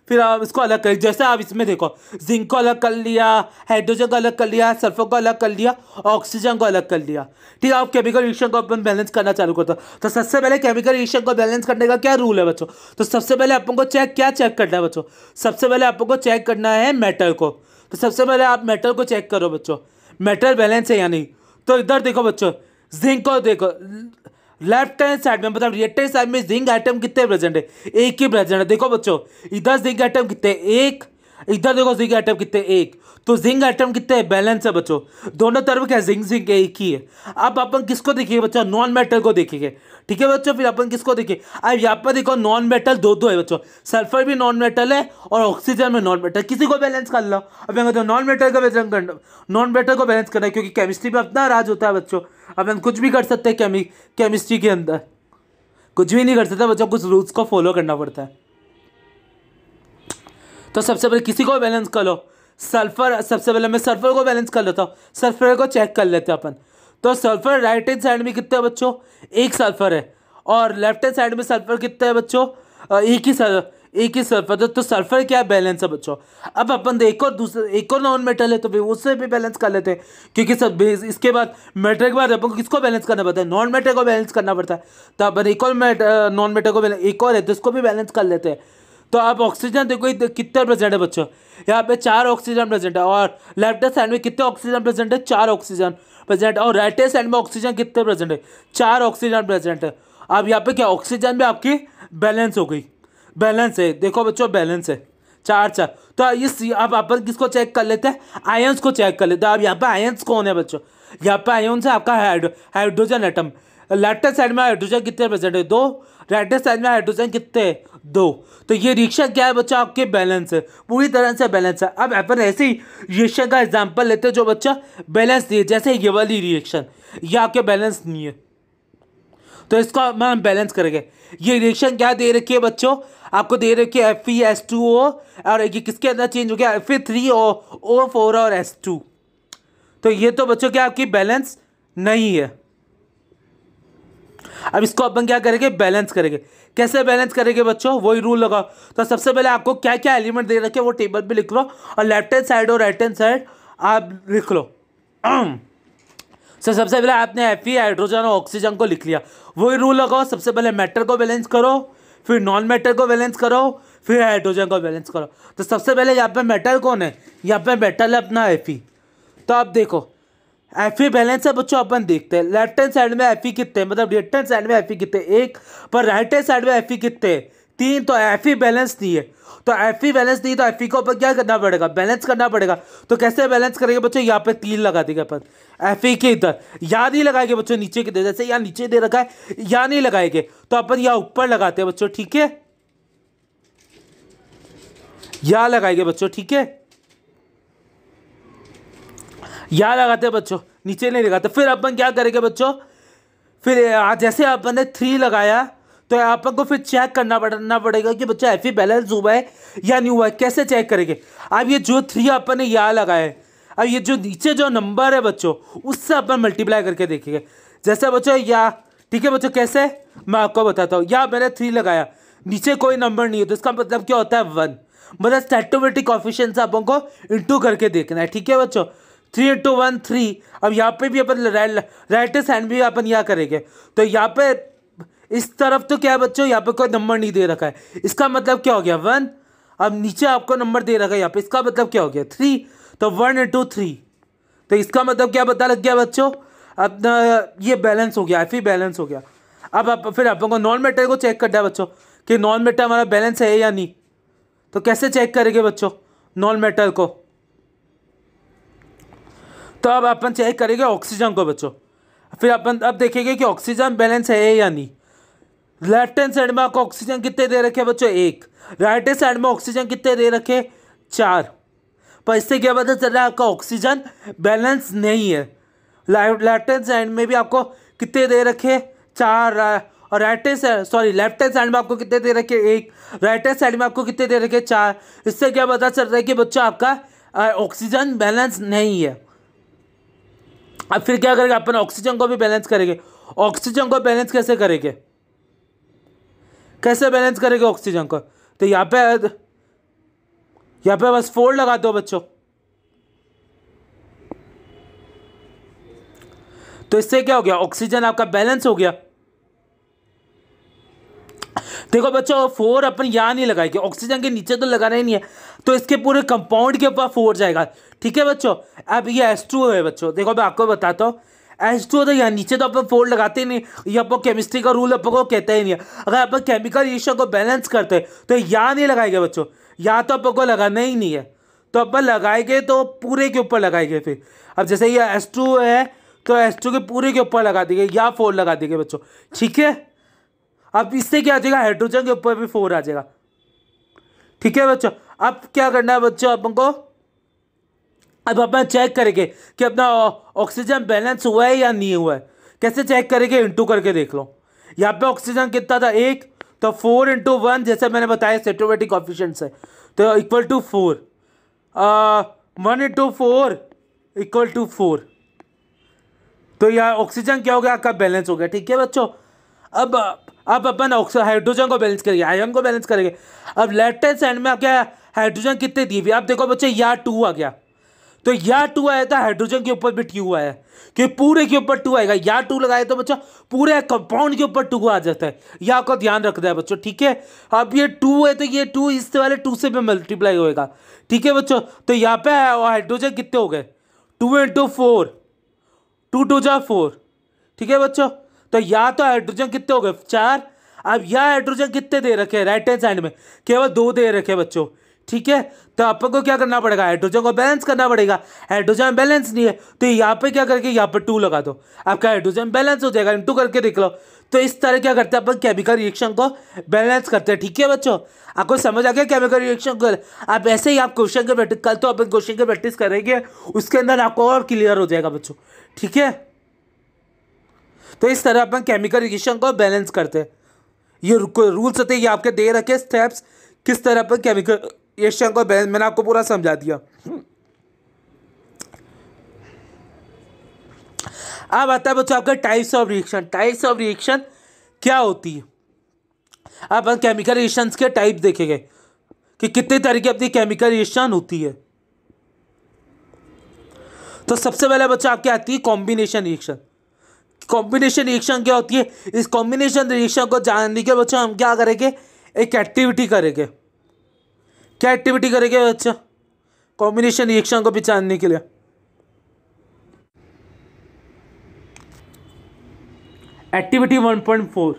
फिर आप इसको अलग करें, जैसे आप इसमें देखो जिंक को अलग कर लिया, हाइड्रोजन को अलग कर लिया, सल्फर को अलग कर लिया, ऑक्सीजन को अलग कर लिया। ठीक है, आप केमिकल रिएक्शन को अपन बैलेंस करना चालू करते हो। तो सबसे पहले केमिकल रिएक्शन को बैलेंस करने का क्या रूल है बच्चों? तो सबसे पहले अपन को चेक करना है बच्चों? सबसे पहले अपन को चेक करना है मेटल को। तो सबसे पहले आप मेटल को चेक करो बच्चों, मेटल बैलेंस है या नहीं। तो इधर देखो बच्चों, जिंक को देखो, लेफ्ट हैंड साइड में मतलब रिएक्टेंट साइड में जिंक आइटम कितने प्रेजेंट है? एक ही प्रेजेंट है। देखो बच्चों, इधर जिंक आइटम कितने? एक। इधर देखो जिंक आइटम कितने? एक। तो जिंक आइटम कितने? बैलेंस है बच्चों, दोनों तरफ क्या जिंक जिंक एक ही है। अब अपन किसको देखेंगे बच्चों? नॉन मेटल को देखेंगे। ठीक है बच्चों, फिर अपन किसको देखें? अब यहाँ पर देखो नॉन मेटल दो है बच्चों, सल्फर भी नॉन मेटल है और ऑक्सीजन में नॉन मेटल। किसी को बैलेंस कर लो। अब मैं तो नॉन मेटल का बैलेंस करना, नॉन मेटल को बैलेंस करना है, क्योंकि केमिस्ट्री में अपना राज होता है बच्चों। अब हम कुछ भी कर सकते हैं केमिस्ट्री के अंदर, कुछ भी नहीं कर सकते बच्चों, कुछ रूल्स को फॉलो करना पड़ता है। तो सबसे पहले किसी को बैलेंस कर लो, सल्फर। सबसे पहले मैं सल्फर को बैलेंस कर लेता हूँ, सल्फर को चेक कर लेते हैं अपन। तो सल्फर राइट हैंड साइड में कितने है बच्चों? एक सल्फर है। और लेफ्ट हैंड साइड में सल्फर कितने है बच्चों? एक ही सल्फर। तो सल्फर क्या बैलेंस है बच्चों? अब अपन एक और नॉन मेटल है, तो फिर उससे भी बैलेंस कर लेते हैं, क्योंकि सब इसके बाद मेटल के बाद अपन को किसको बैलेंस करना पड़ता है? नॉन मेटल को बैलेंस करना पड़ता है। तो अपन एक और नॉन मेटल को एक और है तो इसको भी बैलेंस कर लेते हैं। तो आप ऑक्सीजन देखो कितने प्रेजेंट है बच्चों? यहाँ पे 4 ऑक्सीजन प्रेजेंट है। और लेफ्ट साइड में कितने ऑक्सीजन प्रेजेंट है? 4 ऑक्सीजन प्रेजेंट। और राइट साइड में ऑक्सीजन कितने प्रेजेंट है? 4 ऑक्सीजन प्रेजेंट है। अब यहाँ पे क्या ऑक्सीजन भी आपकी बैलेंस हो गई, बैलेंस है। देखो बच्चों बैलेंस है 4। तो इस अब अपन किसको चेक कर लेते हैं? आयंस को चेक कर लेते हैं। अब यहाँ पे आयंस कौन है बच्चों? यहाँ पे आयंस है आपका हाइड्रोजन एटम। लेफ्ट साइड में हाइड्रोजन कितने प्रेजेंट है? 2। राइट साइड में हाइड्रोजन कितने? 2। तो ये रिएक्शन क्या है बच्चा? आपके बैलेंस है, पूरी तरह से बैलेंस है। अब अपन ऐसे ही रिएक्शन का एग्जांपल लेते हैं जो बच्चा बैलेंस नहीं है, जैसे ये वाली रिएक्शन, ये आपके बैलेंस नहीं है, तो इसको हम बैलेंस करेंगे। ये रिएक्शन क्या दे रखी है बच्चों? आपको दे रखी है FeS2O, और ये किसके अंदर चेंज हो गया? Fe3O4 और S2। तो ये तो बच्चों क्या आपकी बैलेंस नहीं है। अब इसको अपन क्या करेंगे? बैलेंस करेंगे। कैसे बैलेंस करेंगे बच्चों? वही रूल लगाओ। तो सबसे पहले आपको क्या क्या एलिमेंट दे रखे वो टेबल पे लिख लो, और लेफ्ट हैंड साइड और राइट हैंड साइड आप लिख लो। सबसे पहले आपने Fe, हाइड्रोजन और ऑक्सीजन को लिख लिया। वही रूल लगाओ, सबसे पहले मेटल को बैलेंस करो, फिर नॉन मेटल को बैलेंस करो, फिर हाइड्रोजन को बैलेंस करो। तो सबसे पहले यहाँ पे मेटल कौन है? यहाँ पे मेटल है अपना Fe। तो आप देखो Fe बैलेंस है बच्चों, अपन देखते हैं लेफ्ट हैंड साइड में Fe कितने, मतलब राइट हैंड साइड में Fe कितने? 1। पर राइट हैंड साइड में Fe कितने? 3। तो Fe बैलेंस नहीं है। तो Fe बैलेंस नहीं, तो Fe को अपन क्या करना पड़ेगा? बैलेंस करना पड़ेगा। तो कैसे बैलेंस करेंगे बच्चों? यहाँ पे 3 लगा देंगे अपन Fe के इधर। यहाँ नहीं लगाएंगे बच्चों नीचे के दे, जैसे यहाँ नीचे दे रखा है, यहाँ नहीं लगाएंगे, तो अपन यहाँ ऊपर लगाते हैं बच्चों। ठीक है, यहाँ लगाएंगे बच्चों। ठीक है, यहाँ लगाते हैं बच्चों, नीचे नहीं लगाते। फिर अपन क्या करेंगे बच्चों? फिर जैसे अपन ने 3 लगाया, तो अपन को फिर चेक करना पड़ेगा कि बच्चा Fe बैलेंस हुआ है या नहीं हुआ है। कैसे चेक करेंगे? अब ये जो 3 अपन ने यहाँ लगाया है, अब ये जो नीचे जो नंबर है बच्चों, उससे अपन मल्टीप्लाई करके देखेंगे। जैसे बच्चों यहाँ, ठीक है बच्चों, कैसे मैं आपको बताता हूँ। यहाँ मैंने 3 लगाया, नीचे कोई नंबर नहीं है, तो इसका मतलब क्या होता है? 1। मतलब स्टैटिस्टिक कोएफिशिएंट से अपन को इंटू करके देखना है। ठीक है बच्चों, 3 × 1 3। अब यहाँ पे भी अपन राइट साइड भी अपन यहाँ करेंगे, तो यहाँ पे इस तरफ तो क्या है बच्चों? यहाँ पे कोई नंबर नहीं दे रखा है, इसका मतलब क्या हो गया? 1। अब नीचे आपको नंबर दे रखा है यहाँ पे, इसका मतलब क्या हो गया? 3। तो 1 × 3, तो इसका मतलब क्या पता लग गया बच्चों? अपना ये बैलेंस हो गया, Fe बैलेंस हो गया। अब फिर अपन को नॉन मेटल को चेक करना है बच्चों कि नॉन मेटल हमारा बैलेंस है या नहीं। तो कैसे चेक करेंगे बच्चों नॉन मेटल को? तो अब अपन चेक करेंगे ऑक्सीजन को बच्चों। फिर अपन अब देखेंगे कि ऑक्सीजन बैलेंस है या नहीं। लेफ्ट हैंड साइड में आपको ऑक्सीजन कितने दे रखे बच्चों? 1। राइट हैंड साइड में ऑक्सीजन कितने दे रखे? 4। पर इससे क्या पता चल रहा है? आपका ऑक्सीजन बैलेंस नहीं है। लेफ्ट हैंड साइड में भी आपको कितने दे रखे? 4। और लेफ्ट हैंड साइड में आपको कितने दे रखे? 1। राइट हैंड साइड में आपको कितने दे रखे? 4। इससे क्या पता चल रहा है कि बच्चा आपका ऑक्सीजन बैलेंस नहीं है। अब फिर क्या करेंगे? अपन ऑक्सीजन को भी बैलेंस करेंगे। ऑक्सीजन को बैलेंस कैसे करेंगे? कैसे बैलेंस करेंगे ऑक्सीजन को? तो यहाँ पे यहाँ पे बस 4 लगा दो बच्चों। तो इससे क्या हो गया, ऑक्सीजन आपका बैलेंस हो गया। देखो बच्चों 4 अपन यहाँ नहीं लगाएंगे, ऑक्सीजन के नीचे तो लगाना ही नहीं है, तो इसके पूरे कंपाउंड के ऊपर 4 जाएगा। ठीक है बच्चों। अब ये H2O है बच्चों, देखो मैं आपको बताता हूँ। H2O तो यहाँ नीचे तो अपन 4 लगाते ही नहीं, ये अपन केमिस्ट्री का रूल अपन को कहता ही नहीं है। अगर अपन केमिकल रिएक्शन को बैलेंस करते हैं तो यहाँ नहीं लगाएंगे बच्चों, यहाँ तो अपन को लगाना ही नहीं है, तो अपन लगाएंगे तो पूरे के ऊपर लगाएंगे। फिर अब जैसे ये H2O है तो H2 के पूरे के ऊपर लगा देंगे, या 4 लगा देंगे बच्चों। ठीक है। अब इससे क्या आ जाएगा, हाइड्रोजन के ऊपर भी 4 आ जाएगा। ठीक है बच्चों। अब क्या करना है बच्चों अपन को, अब अपन चेक करेंगे कि अपना ऑक्सीजन बैलेंस हुआ है या नहीं हुआ है। कैसे चेक करेंगे, इंटू करके देख लो। यहाँ पे ऑक्सीजन कितना था 1, तो 4 × 1 जैसे मैंने बताया सेटोवेटिक कॉफिशिएंट है, तो इक्वल टू 4। 1 × 4 equal to 4। तो यह ऑक्सीजन क्या हो गया, आपका बैलेंस हो गया। ठीक है बच्चों। अब अपन हाइड्रोजन को बैलेंस करेंगे, आयन को बैलेंस करेंगे। अब लेफ्ट हैंड साइड में क्या हाइड्रोजन कितने दी हुई, आप देखो बच्चे यहाँ 2 आ गया, तो यहाँ 2 आया था, हाइड्रोजन के ऊपर भी 2 आया कि पूरे के ऊपर 2 आएगा। यहाँ 2 लगाए तो बच्चा पूरे कंपाउंड के ऊपर 2 आ जाता है, यह आपको ध्यान रखना है बच्चों। ठीक है। अब ये 2 है तो ये 2 इस वाले 2 से भी मल्टीप्लाई होएगा। ठीक है बच्चों। तो यहाँ पे हाइड्रोजन कितने हो गए, 2 × 4, 2 × 2 = 4। ठीक है बच्चों। तो यहाँ तो हाइड्रोजन कितने हो गए 4। अब यहाँ हाइड्रोजन कितने दे रखे हैं, राइट हैंड साइड में केवल 2 दे रखे हैं बच्चों। ठीक है। तो अपन को क्या करना पड़ेगा, हाइड्रोजन को बैलेंस करना पड़ेगा। हाइड्रोजन बैलेंस नहीं है तो यहाँ पे क्या करके यहाँ पे 2 लगा दो, आपका हाइड्रोजन बैलेंस हो जाएगा। इंटू करके देख लो। तो इस तरह क्या करते हैं अपन, केमिकल रिएक्शन को बैलेंस करते हैं। ठीक है बच्चों। आपको समझ आ गया केमिकल रिएक्शन को। आप ऐसे ही आप क्वेश्चन के प्रैक्टिस, कल तो अपन क्वेश्चन के प्रैक्टिस करेंगे, उसके अंदर आपको और क्लियर हो जाएगा बच्चों। ठीक है। तो इस तरह अपन केमिकल रिएक्शन को बैलेंस करते हैं। ये रूल्स होते हैं, ये आपके दे रखे स्टेप्स, किस तरह अपन केमिकल रिएक्शन को बैलेंस, मैंने आपको पूरा समझा दिया। अब आता है बच्चों आपका types of reaction. Types of reaction क्या होती है, अब अपन केमिकल रिएक्शंस के टाइप देखेंगे कि कितने तरह की अपनी केमिकल रिएक्शन होती है। तो सबसे पहले बच्चों आपके आती है कॉम्बिनेशन रिएक्शन। कॉम्बिनेशन रिएक्शन क्या होती है, इस कॉम्बिनेशन रिएक्शन को जानने के बच्चों हम क्या करेंगे, एक एक्टिविटी करेंगे। क्या एक्टिविटी करेंगे बच्चों, कॉम्बिनेशन रिएक्शन को पहचानने के लिए। Activity 1.4,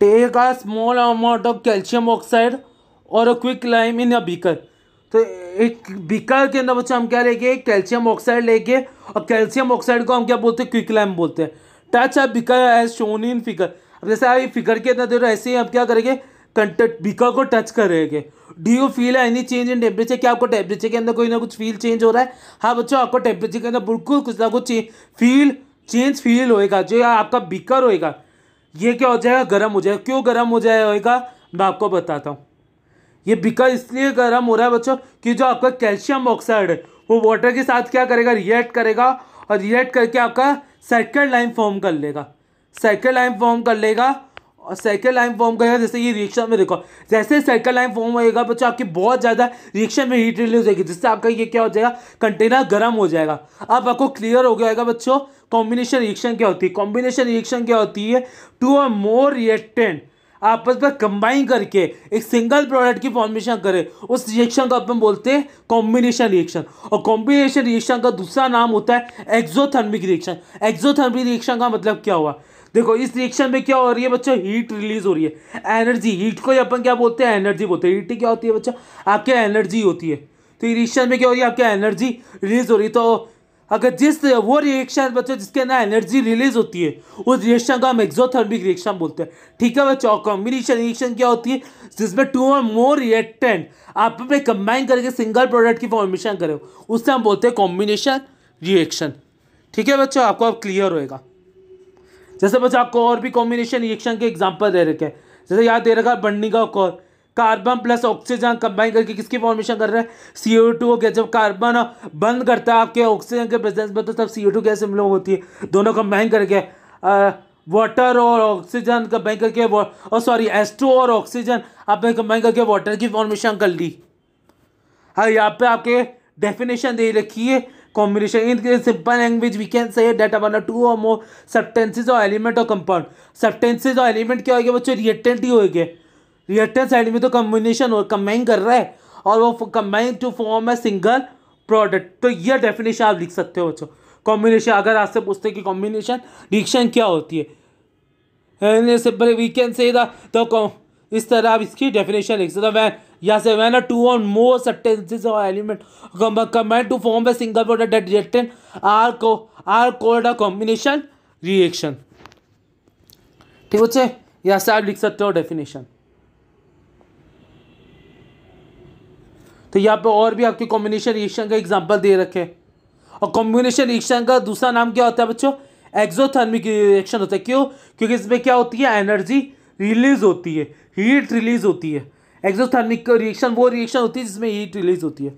take a small amount of calcium oxide or a quick lime in a beaker. तो एक बीकर के अंदर बच्चों हम क्या लेंगे, कैल्शियम ऑक्साइड लेंगे, और कैल्शियम ऑक्साइड को हम क्या बोलते हैं, क्विक लाइम बोलते हैं। Touch a beaker as shown in figure. अब जैसे आप फिगर के अंदर दे रहे हो, ऐसे ही हम क्या करेंगे, बीकर को टच करेंगे। Do you feel any change in temperature, क्या आपको टेम्परेचर के अंदर कोई ना कुछ फील चेंज हो रहा है। हाँ बच्चों, आपको टेम्परेचर के अंदर बिल्कुल कुछ ना कुछ फील होएगा। जो आपका बीकर होएगा ये क्या हो जाएगा, गर्म हो जाएगा। क्यों गर्म हो जाएगा, मैं आपको बताता हूँ। ये बीकर इसलिए गर्म हो रहा है बच्चों कि जो आपका कैल्शियम ऑक्साइड है वो वाटर के साथ क्या करेगा, रिएक्ट करेगा, और रिएक्ट करके आपका सेकंड लाइन फॉर्म कर लेगा। सेकंड लाइन फॉर्म कर लेगा, और सेकंड लाइन फॉर्म करेगा। जैसे ये रिएक्शन में देखो, जैसे सेकंड लाइन फॉर्म होएगा बच्चों, आपकी बहुत ज़्यादा रिएक्शन में हीट रिलीज होगी, जिससे आपका ये क्या हो जाएगा, कंटेनर गर्म हो जाएगा। अब आपको क्लियर हो गया बच्चों कॉम्बिनेशन रिएक्शन क्या होती है। कॉम्बिनेशन रिएक्शन क्या होती है, 2 और मोर रिएक्टेंट आपस में कंबाइन करके एक सिंगल प्रोडक्ट की फॉर्मेशन करे, उस रिएक्शन को अपन बोलते हैं कॉम्बिनेशन रिएक्शन। और कॉम्बिनेशन रिएक्शन का दूसरा नाम होता है एक्सोथर्मिक रिएक्शन। एक्सोथर्मिक रिएक्शन का मतलब क्या हुआ, देखो इस रिएक्शन में क्या हो रही है बच्चों, हीट रिलीज हो रही है, एनर्जी। हीट को अपन क्या बोलते हैं, एनर्जी बोलते हैं। हीट क्या होती है बच्चों, आपके एनर्जी होती है। तो रिएक्शन में क्या हो रही है, आपके एनर्जी रिलीज हो रही है। तो अगर वो रिएक्शन बच्चों जिसके अंदर एनर्जी रिलीज होती है, उस रिएक्शन को हम एक्सोथर्मिक रिएक्शन बोलते हैं। ठीक है बच्चों। कॉम्बिनेशन रिएक्शन क्या होती है, जिसमें 2 और मोर रिएक्टेंट आप में कंबाइन करके सिंगल प्रोडक्ट की फॉर्मेशन करें, उससे हम बोलते हैं कॉम्बिनेशन रिएक्शन। ठीक है बच्चों, आपको अब क्लियर होएगा। जैसे बच्चों आपको और भी कॉम्बिनेशन रिएक्शन के एग्जाम्पल दे रखे हैं। जैसे याद दे रखा है burning of carbon plus oxygen combine करके किसकी फॉर्मेशन कर रहा है, CO2 हो गया। जब कार्बन बंद करता है आपके ऑक्सीजन के प्रेजेंस में, तो तब CO2 गैस हम लोग होती है। दोनों कंबाइन करके वाटर और ऑक्सीजन कंबाइन करके H2O और ऑक्सीजन आपने कंबाइन करके वाटर की फॉर्मेशन कर ली। हाँ, यहाँ पे आपके डेफिनेशन दे रखी है combination in simple language we can say that one or two or more substances और एलिमेंट और कंपाउंड। सब्सटेंसेस और एलिमेंट क्या हो गया बच्चों, रिएक्टेंट ही हो गए। रिएक्टेंट साइड में तो कॉम्बिनेशन हो कंबाइन कर रहा है और वो combine to form a single product. तो ये डेफिनेशन आप लिख सकते हो बच्चों। कॉम्बिनेशन अगर आपसे पूछते हैं कि कॉम्बिनेशन रिएक्शन क्या होती है, simple we can say the इस तरह आप इसकी डेफिनेशन लिख सकते हो। यहाँ से when two or more substances और element combine to form a single product that reactant are called a combination reaction. ठीक बच्चे, यहाँ से आप लिख सकते हो डेफिनेशन। तो यहाँ पे और भी आपके कॉम्बिनेशन रिएक्शन का एग्जांपल दे रखे हैं। और कॉम्बिनेशन रिएक्शन का दूसरा नाम क्या होता है बच्चों, एक्सोथर्मिक रिएक्शन होता है। क्यों? क्योंकि इसमें क्या होती है, एनर्जी रिलीज होती है, हीट रिलीज होती है। एक्सोथर्मिक रिएक्शन वो रिएक्शन होती है जिसमें हीट रिलीज होती है।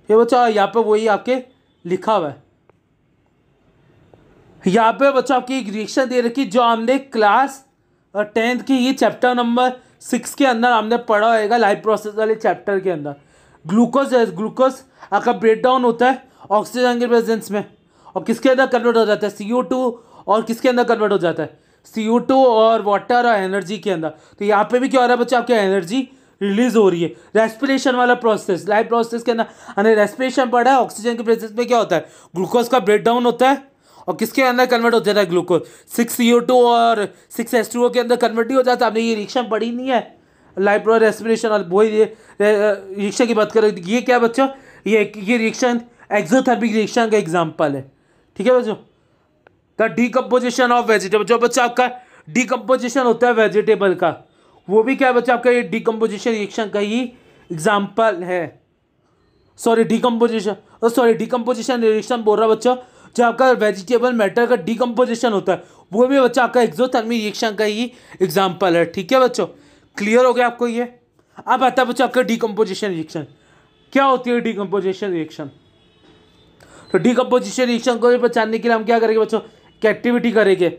ये बच्चा यहाँ पे वही आपके लिखा हुआ है। यहाँ पे बच्चों आपकी एक रिएक्शन दे रखी जो हमने क्लास 10th की ये चैप्टर नंबर 6 के अंदर हमने पढ़ा होगा, लाइफ प्रोसेस वाले चैप्टर के अंदर। ग्लूकोज आपका ब्रेक डाउन होता है ऑक्सीजन के प्रेजेंस में, और किसके अंदर कन्वर्ट हो जाता है, CO2, और किसके अंदर कन्वर्ट हो जाता है, CO2 और वाटर और एनर्जी के अंदर। तो यहाँ पे भी क्या हो रहा है बच्चा, आपकी एनर्जी रिलीज हो रही है। रेस्पिरेशन वाला प्रोसेस, लाइफ प्रोसेस के अंदर हमने रेस्पिरेशन पढ़ा है। ऑक्सीजन के प्रेजेंस में क्या होता है, ग्लूकोज का ब्रेक डाउन होता है और किसके अंदर कन्वर्ट हो जाता है, ग्लूकोज 6CO2 और 6H2O के अंदर कन्वर्ट ही हो जाता है। आपने ये रिएक्शन पढ़ी नहीं है, लाइफ रेस्पिरेशन और वही रिएक्शन की बात करें। ये क्या बच्चों, ये रिएक्शन एक्सोथर्मिक रिएक्शन का एग्जांपल है। ठीक है बच्चों। द डीकम्पोजिशन ऑफ वेजिटेबल, जो बच्चा आपका डीकम्पोजिशन होता है वेजिटेबल का, वो भी क्या है बच्चा आपका ये डीकम्पोजिशन रिएक्शन का ही एग्जांपल है। डीकम्पोजिशन रिएक्शन बोल रहा बच्चा, जो आपका वेजिटेबल मैटर का डीकम्पोजिशन होता है वो भी बच्चा आपका एक्सोथर्मिक रिएक्शन का ही एग्जांपल है। ठीक है बच्चों, क्लियर हो गया आपको ये। अब आता है बच्चों आपका डीकम्पोजिशन रिएक्शन। क्या होती है डीकम्पोजिशन रिएक्शन? तो डीकम्पोजिशन रिएक्शन को पहचानने के लिए हम क्या करेंगे बच्चों, एक एक्टिविटी करेंगे।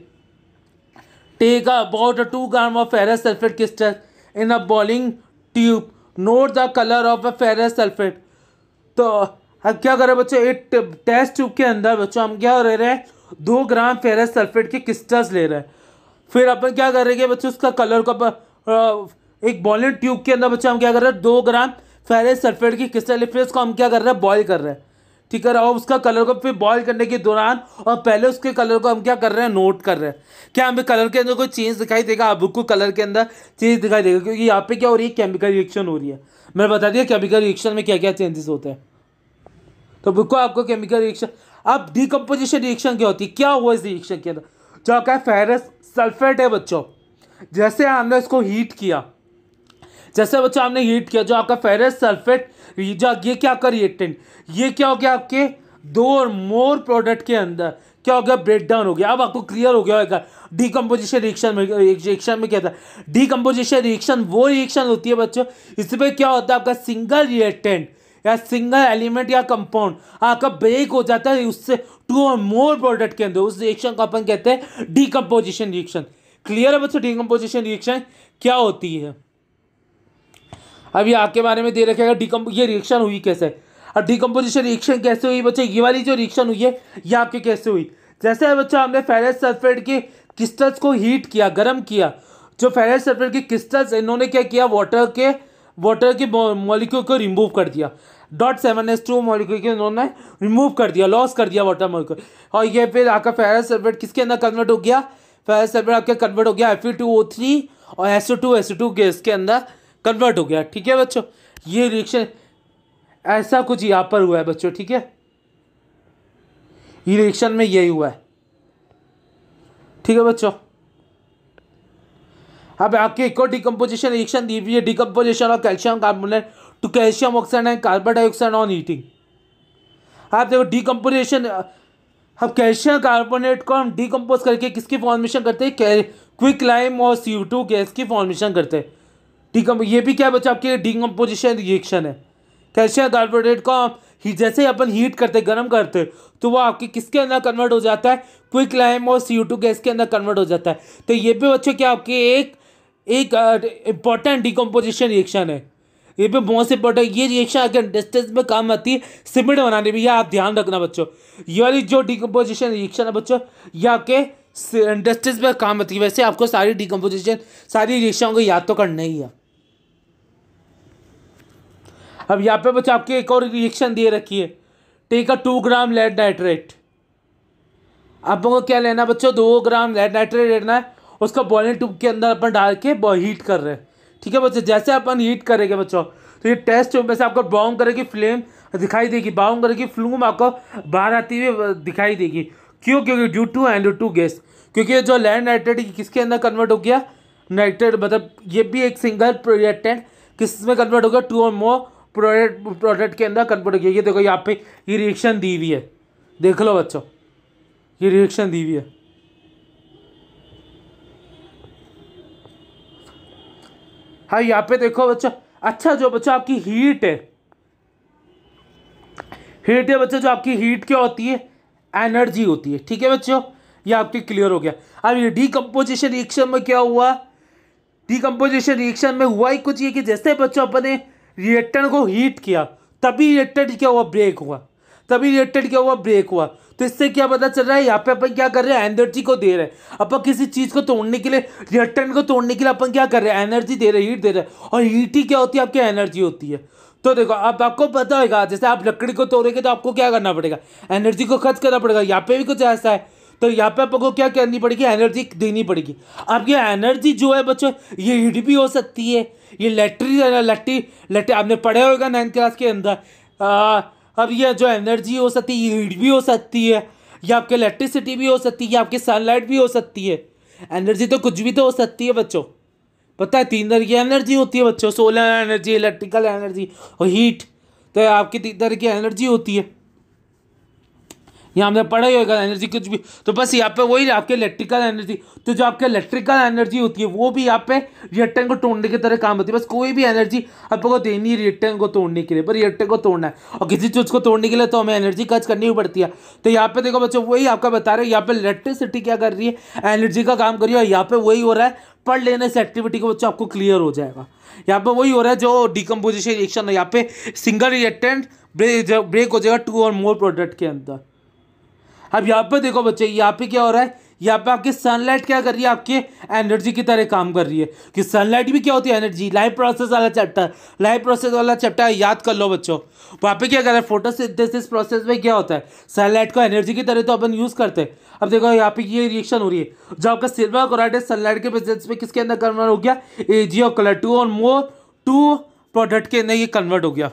Take about 2 gram of ferrous sulphate crystal in a boiling tube, note the colour of a ferrous sulphate. तो अब क्या करें बच्चों, एक टेस्ट ट्यूब के अंदर बच्चों हम क्या ले रहे हैं, 2 ग्राम फेरस सल्फेट के क्रिस्टल्स ले रहे हैं। फिर अपन क्या करेंगे बच्चों, उसका कलर को एक बॉइलिंग ट्यूब के अंदर बच्चों हम क्या कर रहे हैं, 2 ग्राम फेरस सल्फेट की क्रिस्टल, फिर उसको हम क्या कर रहे हैं, बॉयल कर रहे हैं। ठीक है, और उसका कलर को फिर बॉयल करने के दौरान और पहले उसके कलर को हम क्या कर रहे हैं, नोट कर रहे हैं। क्या हमें कलर के अंदर कोई चेंज दिखाई देगा? आपको कलर के अंदर चेंज दिखाई देगा, क्योंकि यहाँ पे क्या हो रही है, केमिकल रिएक्शन हो रही है। मैंने बता दिया केमिकल रिएक्शन में क्या क्या चेंजेस होते हैं। तो बिल्कुल आपको केमिकल रिएक्शन। अब डीकम्पोजिशन रिएक्शन क्या होती है, क्या हुआ इस रिएक्शन के अंदर, जो आपका फेरस सल्फेट है बच्चों, जैसे हमने इसको हीट किया, जैसे बच्चों हमने हीट किया, जो आपका फेरस सल्फेट ये क्या कर रिएक्टेंट, ये क्या हो गया, आपके 2 और मोर प्रोडक्ट के अंदर क्या हो गया, ब्रेक डाउन हो गया। अब आपको क्लियर हो गया होगा डीकम्पोजिशन रिएक्शन में क्या था। डीकम्पोजिशन रिएक्शन वो रिएक्शन होती है बच्चों, इसमें क्या होता है, आपका सिंगल रिएक्टेंट या सिंगल एलिमेंट या कंपाउंड आपका ब्रेक हो जाता है उससे 2 और मोर प्रोडक्ट के अंदर। उस रिएक्शन को अपन कहते हैं डीकम्पोजिशन रिएक्शन। क्लियर है बच्चों डीकम्पोजिशन रिएक्शन क्या होती है? अब ये आपके बारे में दे रखेगा ये रिएक्शन हुई कैसे। अब डीकम्पोजिशन रिएक्शन कैसे हुई बच्चों, ये वाली जो रिएक्शन हुई है ये आपके कैसे हुई, जैसे बच्चों हमने फेरस सल्फेट के क्रिस्टल्स को हीट किया, गर्म किया। जो फेरस सल्फेट के क्रिस्टल्स इन्होंने क्या किया, वाटर के मॉलिक्यूल को रिमूव कर दिया। .7s2 मॉलिक्यूल के इन्होंने रिमूव कर दिया, लॉस कर दिया वाटर मॉलिक्यूल। और ये फिर आपका फेरस सल्फेट किसके अंदर कन्वर्ट हो गया, फेरस सल्फेट आपके कन्वर्ट हो गया Fe2O3 और SO2 गैस के अंदर कन्वर्ट हो गया। ठीक है बच्चों, ये रिएक्शन ऐसा कुछ यहाँ पर हुआ है बच्चों। ठीक है, ये रिएक्शन में यही हुआ है। ठीक है बच्चों, अब आपके एक और डीकम्पोजिशन रिएक्शन दी हुई है, decomposition of calcium carbonate to calcium oxide and carbon dioxide on heating. आप देखो डीकम्पोजिशन, अब कैल्शियम कार्बोनेट को हम डीकम्पोज करके किसकी फॉर्मेशन करते हैं, क्विक लाइम और CO2 गैस की फॉर्मेशन करते हैं। ये भी क्या बच्चा आपके डीकम्पोजिशन रिएक्शन है। कैल्शियम कार्बोनेट को जैसे ही अपन हीट करते, गर्म करते, तो वो आपके किसके अंदर कन्वर्ट हो जाता है, क्विक लाइम और CO2 गैस के अंदर कन्वर्ट हो जाता है। तो ये भी बच्चों क्या आपके एक इंपॉर्टेंट डीकम्पोजिशन रिएक्शन है। ये पे मोस्ट इंपॉर्टेंट, ये रिएक्शन अगर इंडस्ट्रीज में काम आती है सीमेंट बनाने में, ये आप ध्यान रखना बच्चों। ये वाली जो डिकम्पोजिशन रिएक्शन है बच्चों, ये आपके इंडस्ट्रीज में काम आती है। वैसे आपको सारी डिकम्पोजिशन, सारी रिएक्शन को याद तो करना ही है। अब यहाँ पे बच्चों आपके एक और रिएक्शन दे रखी है, take a 2 gram lead nitrate. आप लोगों को क्या लेना बच्चों, 2 ग्राम लेड नाइट्रेट लेना है, उसको बॉइलिंग ट्यूब के अंदर अपन डाल के हीट कर रहे हैं। ठीक है बच्चों, जैसे अपन हीट करेंगे बच्चों तो ये टेस्ट ट्यूब में से आपको ब्राउन कलर की फ्लेम दिखाई देगी, ब्राउन कलर की फ्लूम आपको बाहर आती हुई दिखाई देगी। क्यों? क्योंकि ड्यू टू NO2 गैस, क्योंकि जो लेड नाइट्रेट किसके अंदर कन्वर्ट हो गया, नाइट्रेट, मतलब ये भी एक सिंगल रिएक्टेंट किस में कन्वर्ट हो गया, 2 और मोर प्रोडक्ट के अंदर कन्वर्ट हो गया। ये देखो यहाँ पे ये रिएक्शन दी हुई है, देख लो बच्चों, ये रिएक्शन दी हुई है। हाँ यहाँ पे देखो बच्चों, अच्छा जो बच्चों आपकी हीट है बच्चों, जो आपकी हीट क्या होती है, एनर्जी होती है। ठीक है बच्चों, ये आपके क्लियर हो गया। अब ये डीकम्पोजिशन रिएक्शन में क्या हुआ, डीकम्पोजिशन रिएक्शन में हुआ ही कुछ ये कि जैसे बच्चों अपने रिएक्टेंट को हीट किया तभी रिएक्टेंट क्या हुआ, ब्रेक हुआ, तभी रिएक्टेंट क्या हुआ, ब्रेक हुआ। तो इससे क्या पता चल रहा है, यहाँ पे अपन क्या कर रहे हैं, एनर्जी को दे रहे हैं। अपन किसी चीज को तोड़ने के लिए, रिएक्टेंट को तोड़ने के लिए अपन क्या कर रहे हैं, एनर्जी दे रहे हैं, हीट दे रहे हैं। और हीट ही क्या होती है, आपकी एनर्जी होती है। तो देखो अब आपको पता होगा, जैसे आप लकड़ी को तोड़ेंगे तो आपको क्या करना पड़ेगा, एनर्जी को खर्च करना पड़ेगा। यहाँ पे भी कुछ ऐसा है, तो यहाँ पे आपको क्या करनी पड़ेगी, एनर्जी देनी पड़ेगी। अब ये एनर्जी जो है बच्चों, ये हीट भी हो सकती है, ये लट्टी आपने पढ़े होगा 9th क्लास के अंदर। अब ये जो एनर्जी हो सकती है, ये हीट भी हो सकती है, या आपके इलेक्ट्रिसिटी भी हो सकती है, या आपकी सनलाइट भी हो सकती है। एनर्जी तो कुछ भी तो हो सकती है बच्चों, पता है 3 तरह की एनर्जी होती है बच्चों, सोलर एनर्जी, इलेक्ट्रिकल एनर्जी और हीट। तो आपकी 3 तरह की एनर्जी होती है, यहाँ हमने पढ़ा ही होगा एनर्जी कुछ भी। तो बस यहाँ पे वही आपके इलेक्ट्रिकल एनर्जी, तो जो आपके इलेक्ट्रिकल एनर्जी होती है वो भी यहाँ पे रिएक्टेंट को तोड़ने की तरह काम होती है। बस कोई भी एनर्जी आपको देनी है रिएक्टेंट को तोड़ने के लिए, पर रिएक्टेंट को तोड़ना है, और किसी चीज़ को तोड़ने के लिए तो हमें एनर्जी खर्च करनी ही पड़ती है। तो यहाँ पे देखो बच्चों, वही आपका बता रहे हैं, यहाँ पे इलेक्ट्रिसिटी क्या कर रही है, एनर्जी का काम कर रही है। और यहाँ पे वही हो रहा है, पढ़ लेने से एक्टिविटी को बच्चों आपको क्लियर हो जाएगा। यहाँ पे वही हो रहा है जो डिकम्पोजिशन रिएक्शन है, यहाँ पे सिंगल रिएक्टेंट ब्रेक हो जाएगा 2 और मोर प्रोडक्ट के अंदर। अब यहाँ पे देखो बच्चे, यहाँ पे क्या हो रहा है, यहाँ पे आपकी सनलाइट क्या कर रही है, आपके एनर्जी की तरह काम कर रही है। कि सनलाइट भी क्या होती है, एनर्जी। लाइव प्रोसेस वाला चैप्टर याद कर लो बच्चों। वहाँ पे क्या कर रहा है, फोटोसिंथेसिस प्रोसेस में क्या होता है, सनलाइट को एनर्जी की तरह तो अपन यूज़ करते हैं। अब देखो यहाँ पे ये रिएक्शन हो रही है, जो आपका सिल्वर क्लोराइड सनलाइट के प्रेजेंस में किसके अंदर कन्वर्ट हो गया, AgO कलर 2 और मोर 2 प्रोडक्ट के अंदर ये कन्वर्ट हो गया,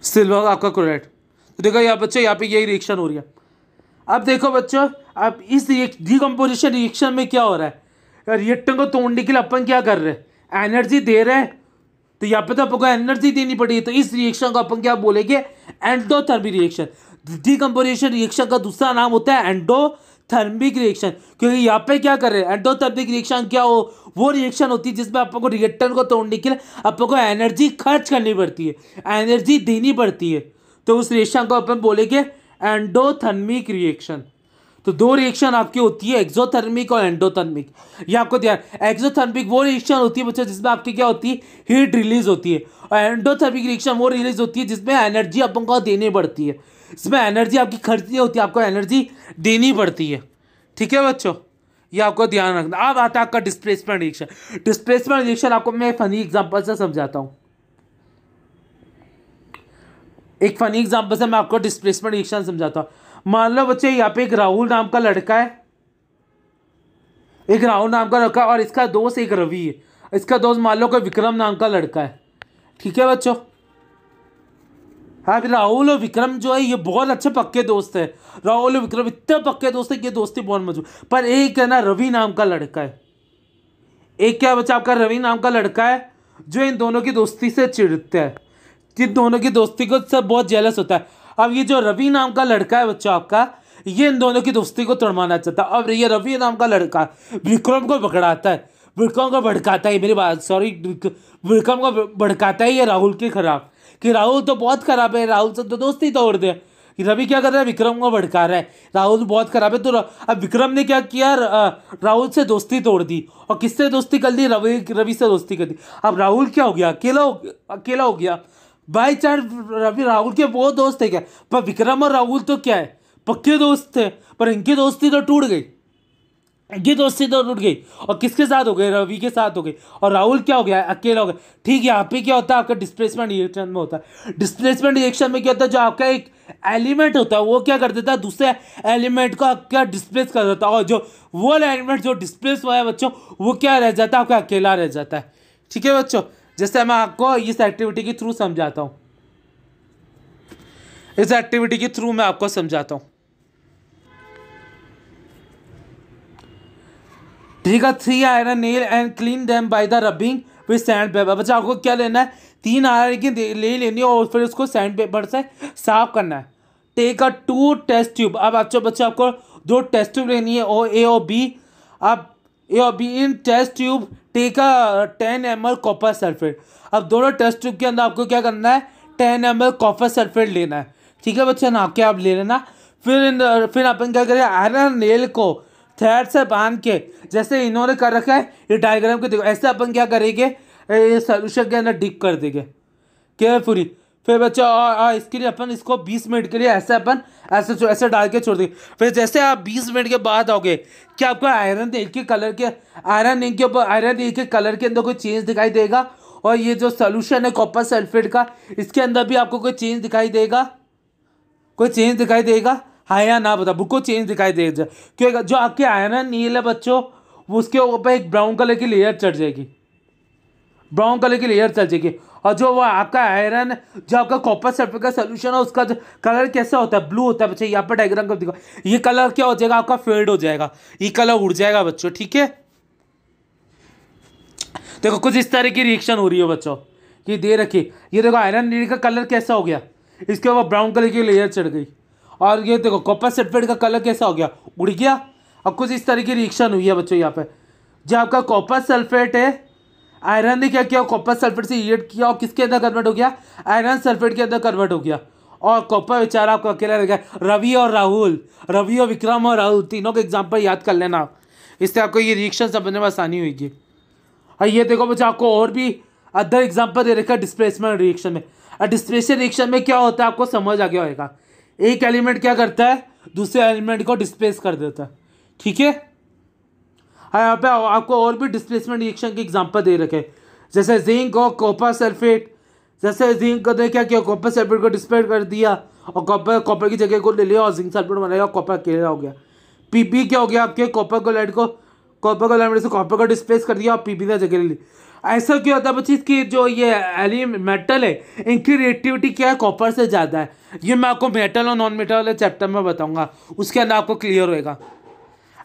सिल्वर आपका क्लोराइड। तो देखो यहाँ बच्चों, यहाँ पे यही रिएक्शन हो रही है। अब देखो बच्चों, अब इस डिकम्पोजिशन रिएक्शन में क्या हो रहा है, रिएक्टेंट को तोड़ने के लिए अपन क्या कर रहे हैं, एनर्जी दे रहे हैं। तो यहाँ पे तो आपको एनर्जी देनी पड़ेगी, तो इस रिएक्शन को अपन क्या बोलेंगे, एंडोथर्मिक रिएक्शन। डिकम्पोजिशन रिएक्शन का दूसरा नाम होता है एंडोथर्मिक रिएक्शन, क्योंकि यहाँ पे क्या कर रहे हैं, एंडोथर्मिक रिएक्शन क्या हो, वो रिएक्शन होती है जिसमें आपको रिएक्टेंट को तोड़ने के लिए आपको एनर्जी खर्च करनी पड़ती है, एनर्जी देनी पड़ती है। तो उस रिएक्शन को अपन बोलेंगे एंडोथर्मिक रिएक्शन। तो 2 रिएक्शन आपकी होती है, एक्सोथर्मिक और एंडोथर्मिक। ये आपको ध्यान, एक्सोथर्मिक वो रिएक्शन होती है बच्चों जिसमें आपकी क्या होती है, हीट रिलीज होती है, और एंडोथर्मिक रिएक्शन वो रिलीज होती है जिसमें एनर्जी अपन को देनी पड़ती है। इसमें एनर्जी आपकी खर्च नहीं होती, आपको एनर्जी देनी पड़ती है। ठीक है बच्चों, ये आपको ध्यान रखना। अब आता है आपका डिस्प्लेसमेंट रिएक्शन। डिस्प्लेसमेंट रिएक्शन आपको मैं फनी एग्जाम्पल से समझाता हूँ। एक फनी एग्जाम्पल से मैं आपको डिस्प्लेसमेंट रिएक्शन समझाता हूँ। मान लो बच्चे, यहाँ पे एक राहुल नाम का लड़का है, और इसका दोस्त एक रवि है। इसका दोस्त मान लो कोई विक्रम नाम का लड़का है। ठीक है बच्चों, हाँ, राहुल और विक्रम जो है ये बहुत अच्छे पक्के दोस्त है। राहुल और विक्रम इतने पक्के दोस्त है कि दोस्ती बहुत मजबूत। पर एक है ना, रवि नाम का लड़का है। एक क्या बच्चा आपका रवि नाम का लड़का है, जो इन दोनों की दोस्ती से चिढ़ता है, जिन दोनों की दोस्ती को सब बहुत जेलस होता है। अब ये जो रवि नाम का लड़का है बच्चा आपका, ये इन दोनों की दोस्ती को तोड़वाना चाहता है। अब ये रवि नाम का लड़का विक्रम को भड़काता है, विक्रम को भड़काता है ये राहुल के खिलाफ, कि राहुल तो बहुत खराब है, राहुल से तो दोस्ती तोड़ दे। रवि क्या कर रहा है, विक्रम को भड़का रहा है, राहुल बहुत खराब है। तो अब विक्रम ने क्या किया, राहुल से दोस्ती तोड़ दी। और किससे दोस्ती कर दी, रवि से दोस्ती कर दी। अब राहुल क्या हो गया, अकेला हो गया। बाई चांस रवि राहुल के वो दोस्त थे क्या, पर विक्रम और राहुल तो क्या है, पक्के दोस्त थे, पर इनकी दोस्ती तो टूट गई। ये दोस्ती तो टूट गई और किसके साथ हो गई, रवि के साथ हो गई। और राहुल क्या हो गया, अकेला हो गया। ठीक है, यहाँ पे क्या होता है, आपका डिस्प्लेसमेंट रिएक्शन में होता है। डिस्प्लेसमेंट रिएक्शन में क्या होता है, जो आपका एक एलिमेंट होता है वो क्या कर देता है, दूसरे एलिमेंट को आपका डिस्प्लेस कर देता है। और जो वो एलिमेंट जो डिस्प्लेस हुआ है बच्चों, वो क्या रह जाता है, आपका अकेला रह जाता है। ठीक है बच्चों, जैसे मैं आपको इस एक्टिविटी के थ्रू समझाता हूँ, इस एक्टिविटी के थ्रू मैं आपको समझाता हूँ। ठीक है, 3 iron nail and clean them by the rubbing with sand paper. बच्चा आपको क्या लेना है, 3 आयरन की ले लेनी है और फिर उसको सैंड पेपर से साफ करना है। Take a 2 test tube. अब बच्चे आपको 2 टेस्ट ट्यूब लेनी है, और ए और बी। अब ए और B in test tube take a 10 ml copper sulphate. अब दोनों टेस्ट ट्यूब के अंदर आपको क्या करना है, 10 ml कॉपर सल्फेट लेना है। ठीक है बच्चे, ना के आप ले लेना। फिर अपन क्या करें, आयरन नेल को थ्रेड से बांध के, जैसे इन्होंने कर रखा है ये डायग्राम को देखो, ऐसे अपन क्या करेंगे, ये सोल्यूशन के अंदर डिप कर देंगे केयरफुली। फिर बच्चा इसके लिए अपन इसको 20 मिनट के लिए ऐसे डाल के छोड़ देंगे। फिर जैसे आप 20 मिनट के बाद आओगे, क्या आपको आयरन नेल के कलर के अंदर कोई चेंज दिखाई देगा। और ये जो सोल्यूशन है कॉपर सल्फेट का, इसके अंदर भी आपको कोई चेंज दिखाई देगा, हाँ या ना बता, बुक को चेंज दिखाई दे जाए। क्योंकि जो आपके आयरन नील है बच्चों, वो उसके ऊपर एक ब्राउन कलर की लेयर चढ़ जाएगी, और जो वो आपका आयरन, जो आपका कॉपर सल्फेट का सोल्यूशन है, उसका जो कलर कैसा होता है, ब्लू होता है बच्चे। यहाँ पर डायग्राम को देखो, ये कलर क्या हो जाएगा, आपका फेड हो जाएगा, ये कलर उड़ जाएगा बच्चों। ठीक है, देखो कुछ इस तरह की रिएक्शन हो रही है बच्चों, ये दे रखी। ये देखो आयरन नील का कलर कैसा हो गया, इसके ऊपर ब्राउन कलर की लेयर चढ़ गई। और ये देखो कॉपर सल्फेट का कलर कैसा हो गया, उड़ गया। अब कुछ इस तरह की रिएक्शन हुई है बच्चों। यहाँ पे जो आपका कॉपर सल्फेट है, आयरन ने क्या किया, कॉपर सल्फेट से रिएक्ट किया और किसके अंदर कन्वर्ट हो गया, आयरन सल्फेट के अंदर कन्वर्ट हो गया। और कॉपर बेचारा आपको अकेला रह गया। रवि और विक्रम और राहुल तीनों के एग्जाम्पल याद कर लेना, इससे आपको ये रिएक्शन समझने में आसानी होगी। और ये देखो बच्चा, आपको और भी अदर एग्जाम्पल दे रखा है डिस्प्लेसमेंट रिएक्शन में। और डिस्प्लेसमेंट रिएक्शन में क्या होता है, आपको समझ आ गया होगा, एक एलिमेंट क्या करता है, दूसरे एलिमेंट को डिस्प्लेस कर देता है। ठीक है, यहाँ पे आपको और भी डिस्प्लेसमेंट रिएक्शन के एग्जांपल दे रखे, जैसे जिंक और कॉपर सल्फेट। जैसे जिंक ने क्या किया, कॉपर सल्फेट को डिस्प्लेस कर दिया और कॉपर की जगह को ले लिया और जिंक सल्फेट बनाया, कॉपर अकेला हो गया। पीपी क्या हो गया, आपके कॉपर को कॉपर को डिस्प्लेस कर दिया और पीपी ने जगह ले ली। ऐसा क्यों होता है बच्चे, इसकी जो ये मेटल है, इनकी रिएक्टिविटी क्या है, कॉपर से ज़्यादा है। ये मैं आपको मेटल और नॉन मेटल वाले चैप्टर में बताऊंगा, उसके अंदर आपको क्लियर होएगा।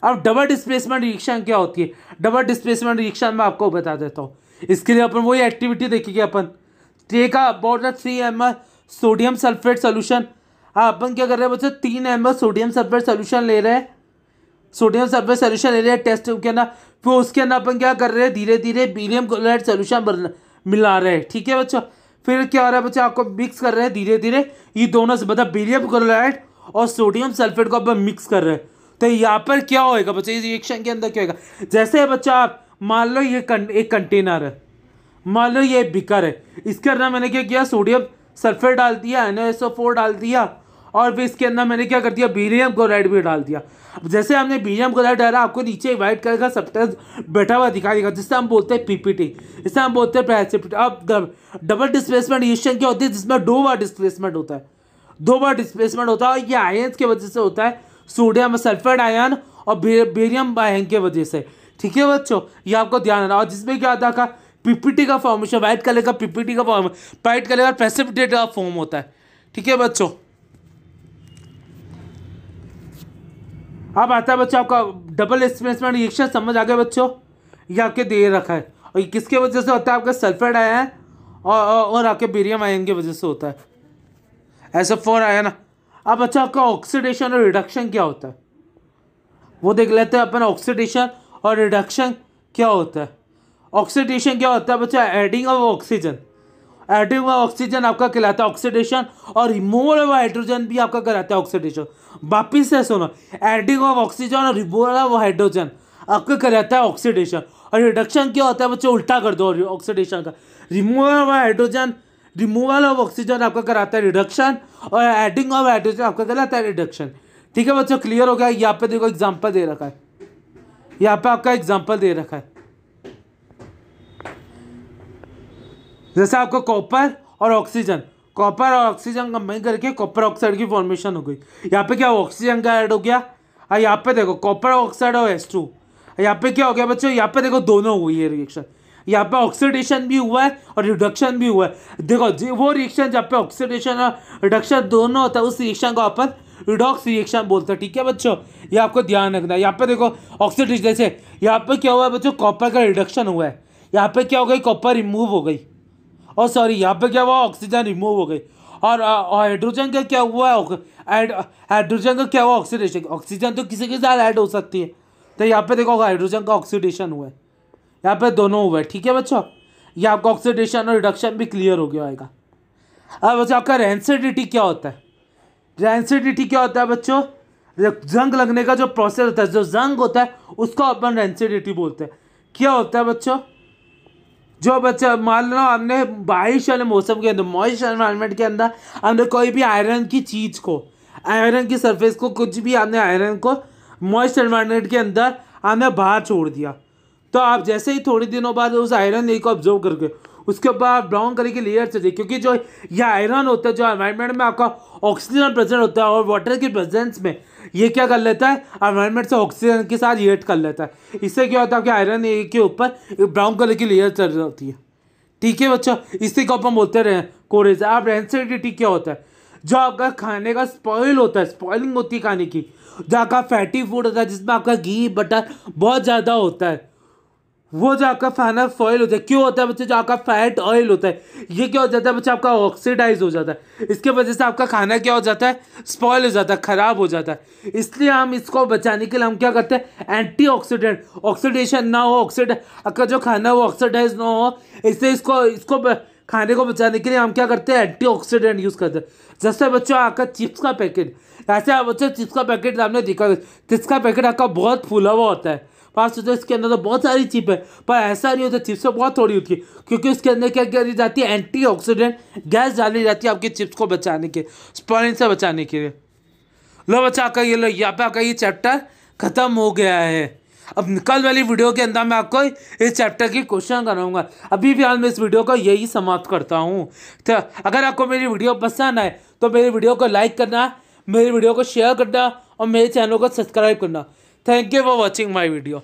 अब डबल डिस्प्लेसमेंट रिएक्शन क्या होती है, डबल डिस्प्लेसमेंट रिएक्शन मैं आपको बता देता हूँ। इसके लिए अपन वही एक्टिविटी देखेंगे। अपन take about 3 ml sodium sulphate solution. अपन क्या कर रहे हैं बच्चे, 3 ml सोडियम सल्फेट सोल्यूशन ले रहे हैं, टेस्ट के अंदर। फिर उसके अंदर अपन क्या कर रहे हैं, धीरे धीरे बेरियम क्लोराइड सोल्यूशन मिला रहे हैं। ठीक है बच्चों, फिर क्या हो रहा है बच्चा, आपको मिक्स कर रहे हैं धीरे धीरे ये दोनों से, मतलब बेरियम क्लोराइड और सोडियम सल्फेट को अपन मिक्स कर रहे हैं। तो यहाँ पर क्या होएगा बच्चा, इस रिएक्शन के अंदर क्या होगा, जैसे बच्चा आप मान लो ये एक कंटेनर है, मान लो ये बिकर है, इसके अंदर मैंने क्या किया, सोडियम सल्फेट डाल दिया, NaSO4 डाल दिया, और फिर इसके अंदर मैंने क्या कर दिया, बेरियम क्लोराइड भी डाल दिया। जैसे हमने बेरियम क्लोराइड डाला, आपको नीचे व्हाइट कलर का सब्सटेंस बैठा हुआ दिखाई देगा, जिससे हम बोलते हैं पीपीटी, जिससे हम बोलते हैं प्रेसिपिटेट। अब डबल डिस्प्लेसमेंट रिएक्शन क्या होती है, जिसमें 2 बार डिस्प्लेसमेंट होता है, 2 बार डिस्प्लेसमेंट होता है। और ये आयन्स की वजह से होता है, सोडियम सल्फेट आयन और बेरियम आयन की वजह से। ठीक है बच्चों, ये आपको ध्यान रखना। और जिसमें क्या आता है, पीपीटी का फॉर्मेशन, व्हाइट कलर का पीपीटी का फॉर्म, व्हाइट कलर का प्रेसिपिटेट का फॉर्म होता है। ठीक है बच्चों, अब आता है बच्चों आपका डबल डिस्प्लेसमेंट रिएक्शन, समझ आ गया बच्चों, ये आपके दे रखा है। और ये किसके वजह से होता है, आपका सल्फेट आयन और आपके बेरियम आयन की वजह से होता है, SO4 आयन। अब बच्चा आपका ऑक्सीडेशन और रिडक्शन क्या होता है, वो देख लेते हैं अपन। ऑक्सीडेशन और रिडक्शन क्या होता है। ऑक्सीडेशन क्या होता है बच्चा, adding of oxygen. Adding of oxygen आपका कहलाता है ऑक्सीडेशन, और रिमूवल ऑफ हाइड्रोजन भी आपका कहलाता है ऑक्सीडेशन। वापिस से सुनो, एडिंग ऑफ ऑक्सीजन और रिमूवल ऑफ हाइड्रोजन आपका कहलाता है ऑक्सीडेशन, और रिडक्शन क्या होता है बच्चों, उल्टा कर दो ऑक्सीडेशन का। Removal of hydrogen, removal of oxygen आपका कराता है रिडक्शन, और एडिंग ऑफ हाइड्रोजन आपका कहलाता है रिडक्शन। ठीक है बच्चों, क्लियर हो गया। यहाँ पे देखो एग्जाम्पल दे रखा है, यहाँ पे आपका एग्जाम्पल दे रखा है, जैसे आपको कॉपर और ऑक्सीजन, कॉपर और ऑक्सीजन कंबाइन करके कॉपर ऑक्साइड की फॉर्मेशन हो गई। यहाँ पे क्या ऑक्सीजन का ऐड हो गया, और यहाँ पे देखो कॉपर ऑक्साइड और H2। यहाँ पे क्या हो गया बच्चों, यहाँ पे देखो दोनों हुई है रिएक्शन, यहाँ पे ऑक्सीडेशन भी हुआ है और रिडक्शन भी हुआ है। देखो वो रिएक्शन जहाँ पे ऑक्सीडेशन और रिडक्शन दोनों होता है, उस रिएक्शन को अपन रिडॉक्स रिएक्शन बोलते हैं। ठीक है बच्चों, ये आपको ध्यान रखना है। यहाँ पे देखो ऑक्सीडेशन, जैसे यहाँ पे क्या हुआ है बच्चों, कॉपर का रिडक्शन हुआ है, यहाँ पे क्या हो गई, कॉपर रिमूव हो गई, और सॉरी यहाँ पे क्या हुआ, ऑक्सीजन रिमूव हो गई। और हाइड्रोजन का क्या हुआ है, हाइड्रोजन का क्या हुआ, ऑक्सीडेशन। ऑक्सीजन तो किसी के साथ ऐड हो सकती है, तो यहाँ पे देखो हाइड्रोजन का ऑक्सीडेशन हुआ है, यहाँ पे दोनों हुए। ठीक है बच्चों, ये आपका ऑक्सीडेशन और रिडक्शन भी क्लियर हो गया होगा। अब बच्चों आपका रेंसिडिटी क्या होता है, रेंसिडिटी क्या होता है बच्चों, जंग लगने का जो प्रोसेस होता है, जो जंग होता है उसको अपन रेंसिडिटी बोलते हैं। क्या होता है बच्चों, जो बच्चा मान लो हमने बारिश वाले मौसम के अंदर, मॉइस्ट एनवायरनमेंट के अंदर हमने कोई भी आयरन की चीज़ को, आयरन की सरफेस को, कुछ भी हमने आयरन को मॉइस्ट एनवायरनमेंट के अंदर हमने बाहर छोड़ दिया, तो आप जैसे ही थोड़े दिनों बाद उस आयरन को ऑब्जर्व करके उसके बाद ब्राउन कलर की लेयर चाहिए, क्योंकि जो ये आयरन होता है, जो एनवायरनमेंट में आपका ऑक्सीजन प्रेजेंट होता है और वाटर की प्रेजेंस में ये क्या कर लेता है, एनवायरनमेंट से ऑक्सीजन के साथ रिएक्ट कर लेता है। इससे क्या होता है कि आयरन के ऊपर ब्राउन कलर की लेयर चल रही होती है। ठीक है बच्चा, इसी को अपन बोलते रहे कोरे से। आप रेंसिडिटी क्या होता है, जो आपका खाने का स्पॉइल होता है, स्पॉइलिंग होती है खाने की, जो आपका फैटी फूड होता है जिसमें आपका घी बटर बहुत ज़्यादा होता है, वो जो आपका खाना फॉइल होता है। क्यों होता है बच्चे, जो आपका फैट ऑयल होता है ये क्या हो जाता है बच्चा, आपका ऑक्सीडाइज हो जाता है, इसके वजह से आपका खाना क्या हो जाता है, स्पॉइल हो जाता है, ख़राब हो जाता है। इसलिए हम इसको बचाने के लिए हम क्या करते हैं, एंटीऑक्सीडेंट, ऑक्सीडेशन ना हो, आपका जो खाना है वो ऑक्सीडाइज ना हो, इससे इसको खाने को बचाने के लिए हम क्या करते हैं, एंटीऑक्सीडेंट यूज़ करते हैं। जैसे बच्चों आपका चिप्स का पैकेट, ऐसे आप बच्चों चिप्स का पैकेट आपने देखा, चिप्स का पैकेट आपका बहुत फूला हुआ होता है, पास होता है इसके अंदर तो बहुत सारी चिप है, पर ऐसा नहीं होता, चिप्स में बहुत थोड़ी होती है, क्योंकि उसके अंदर क्या करी जाती है, एंटीऑक्सीडेंट गैस डाली जाती है आपकी चिप्स को बचाने के, स्पॉइलिंग से बचाने के लिए। लो बच्चा आपका ये लो, यहाँ पे आपका ये चैप्टर खत्म हो गया है। अब कल वाली वीडियो के अंदर मैं आपको इस चैप्टर की क्वेश्चन कराऊंगा। अभी फिलहाल मैं इस वीडियो को यही समाप्त करता हूँ। तो अगर आपको मेरी वीडियो पसंद आए तो मेरी वीडियो को लाइक करना, मेरी वीडियो को शेयर करना और मेरे चैनल को सब्सक्राइब करना। Thank you for watching my video.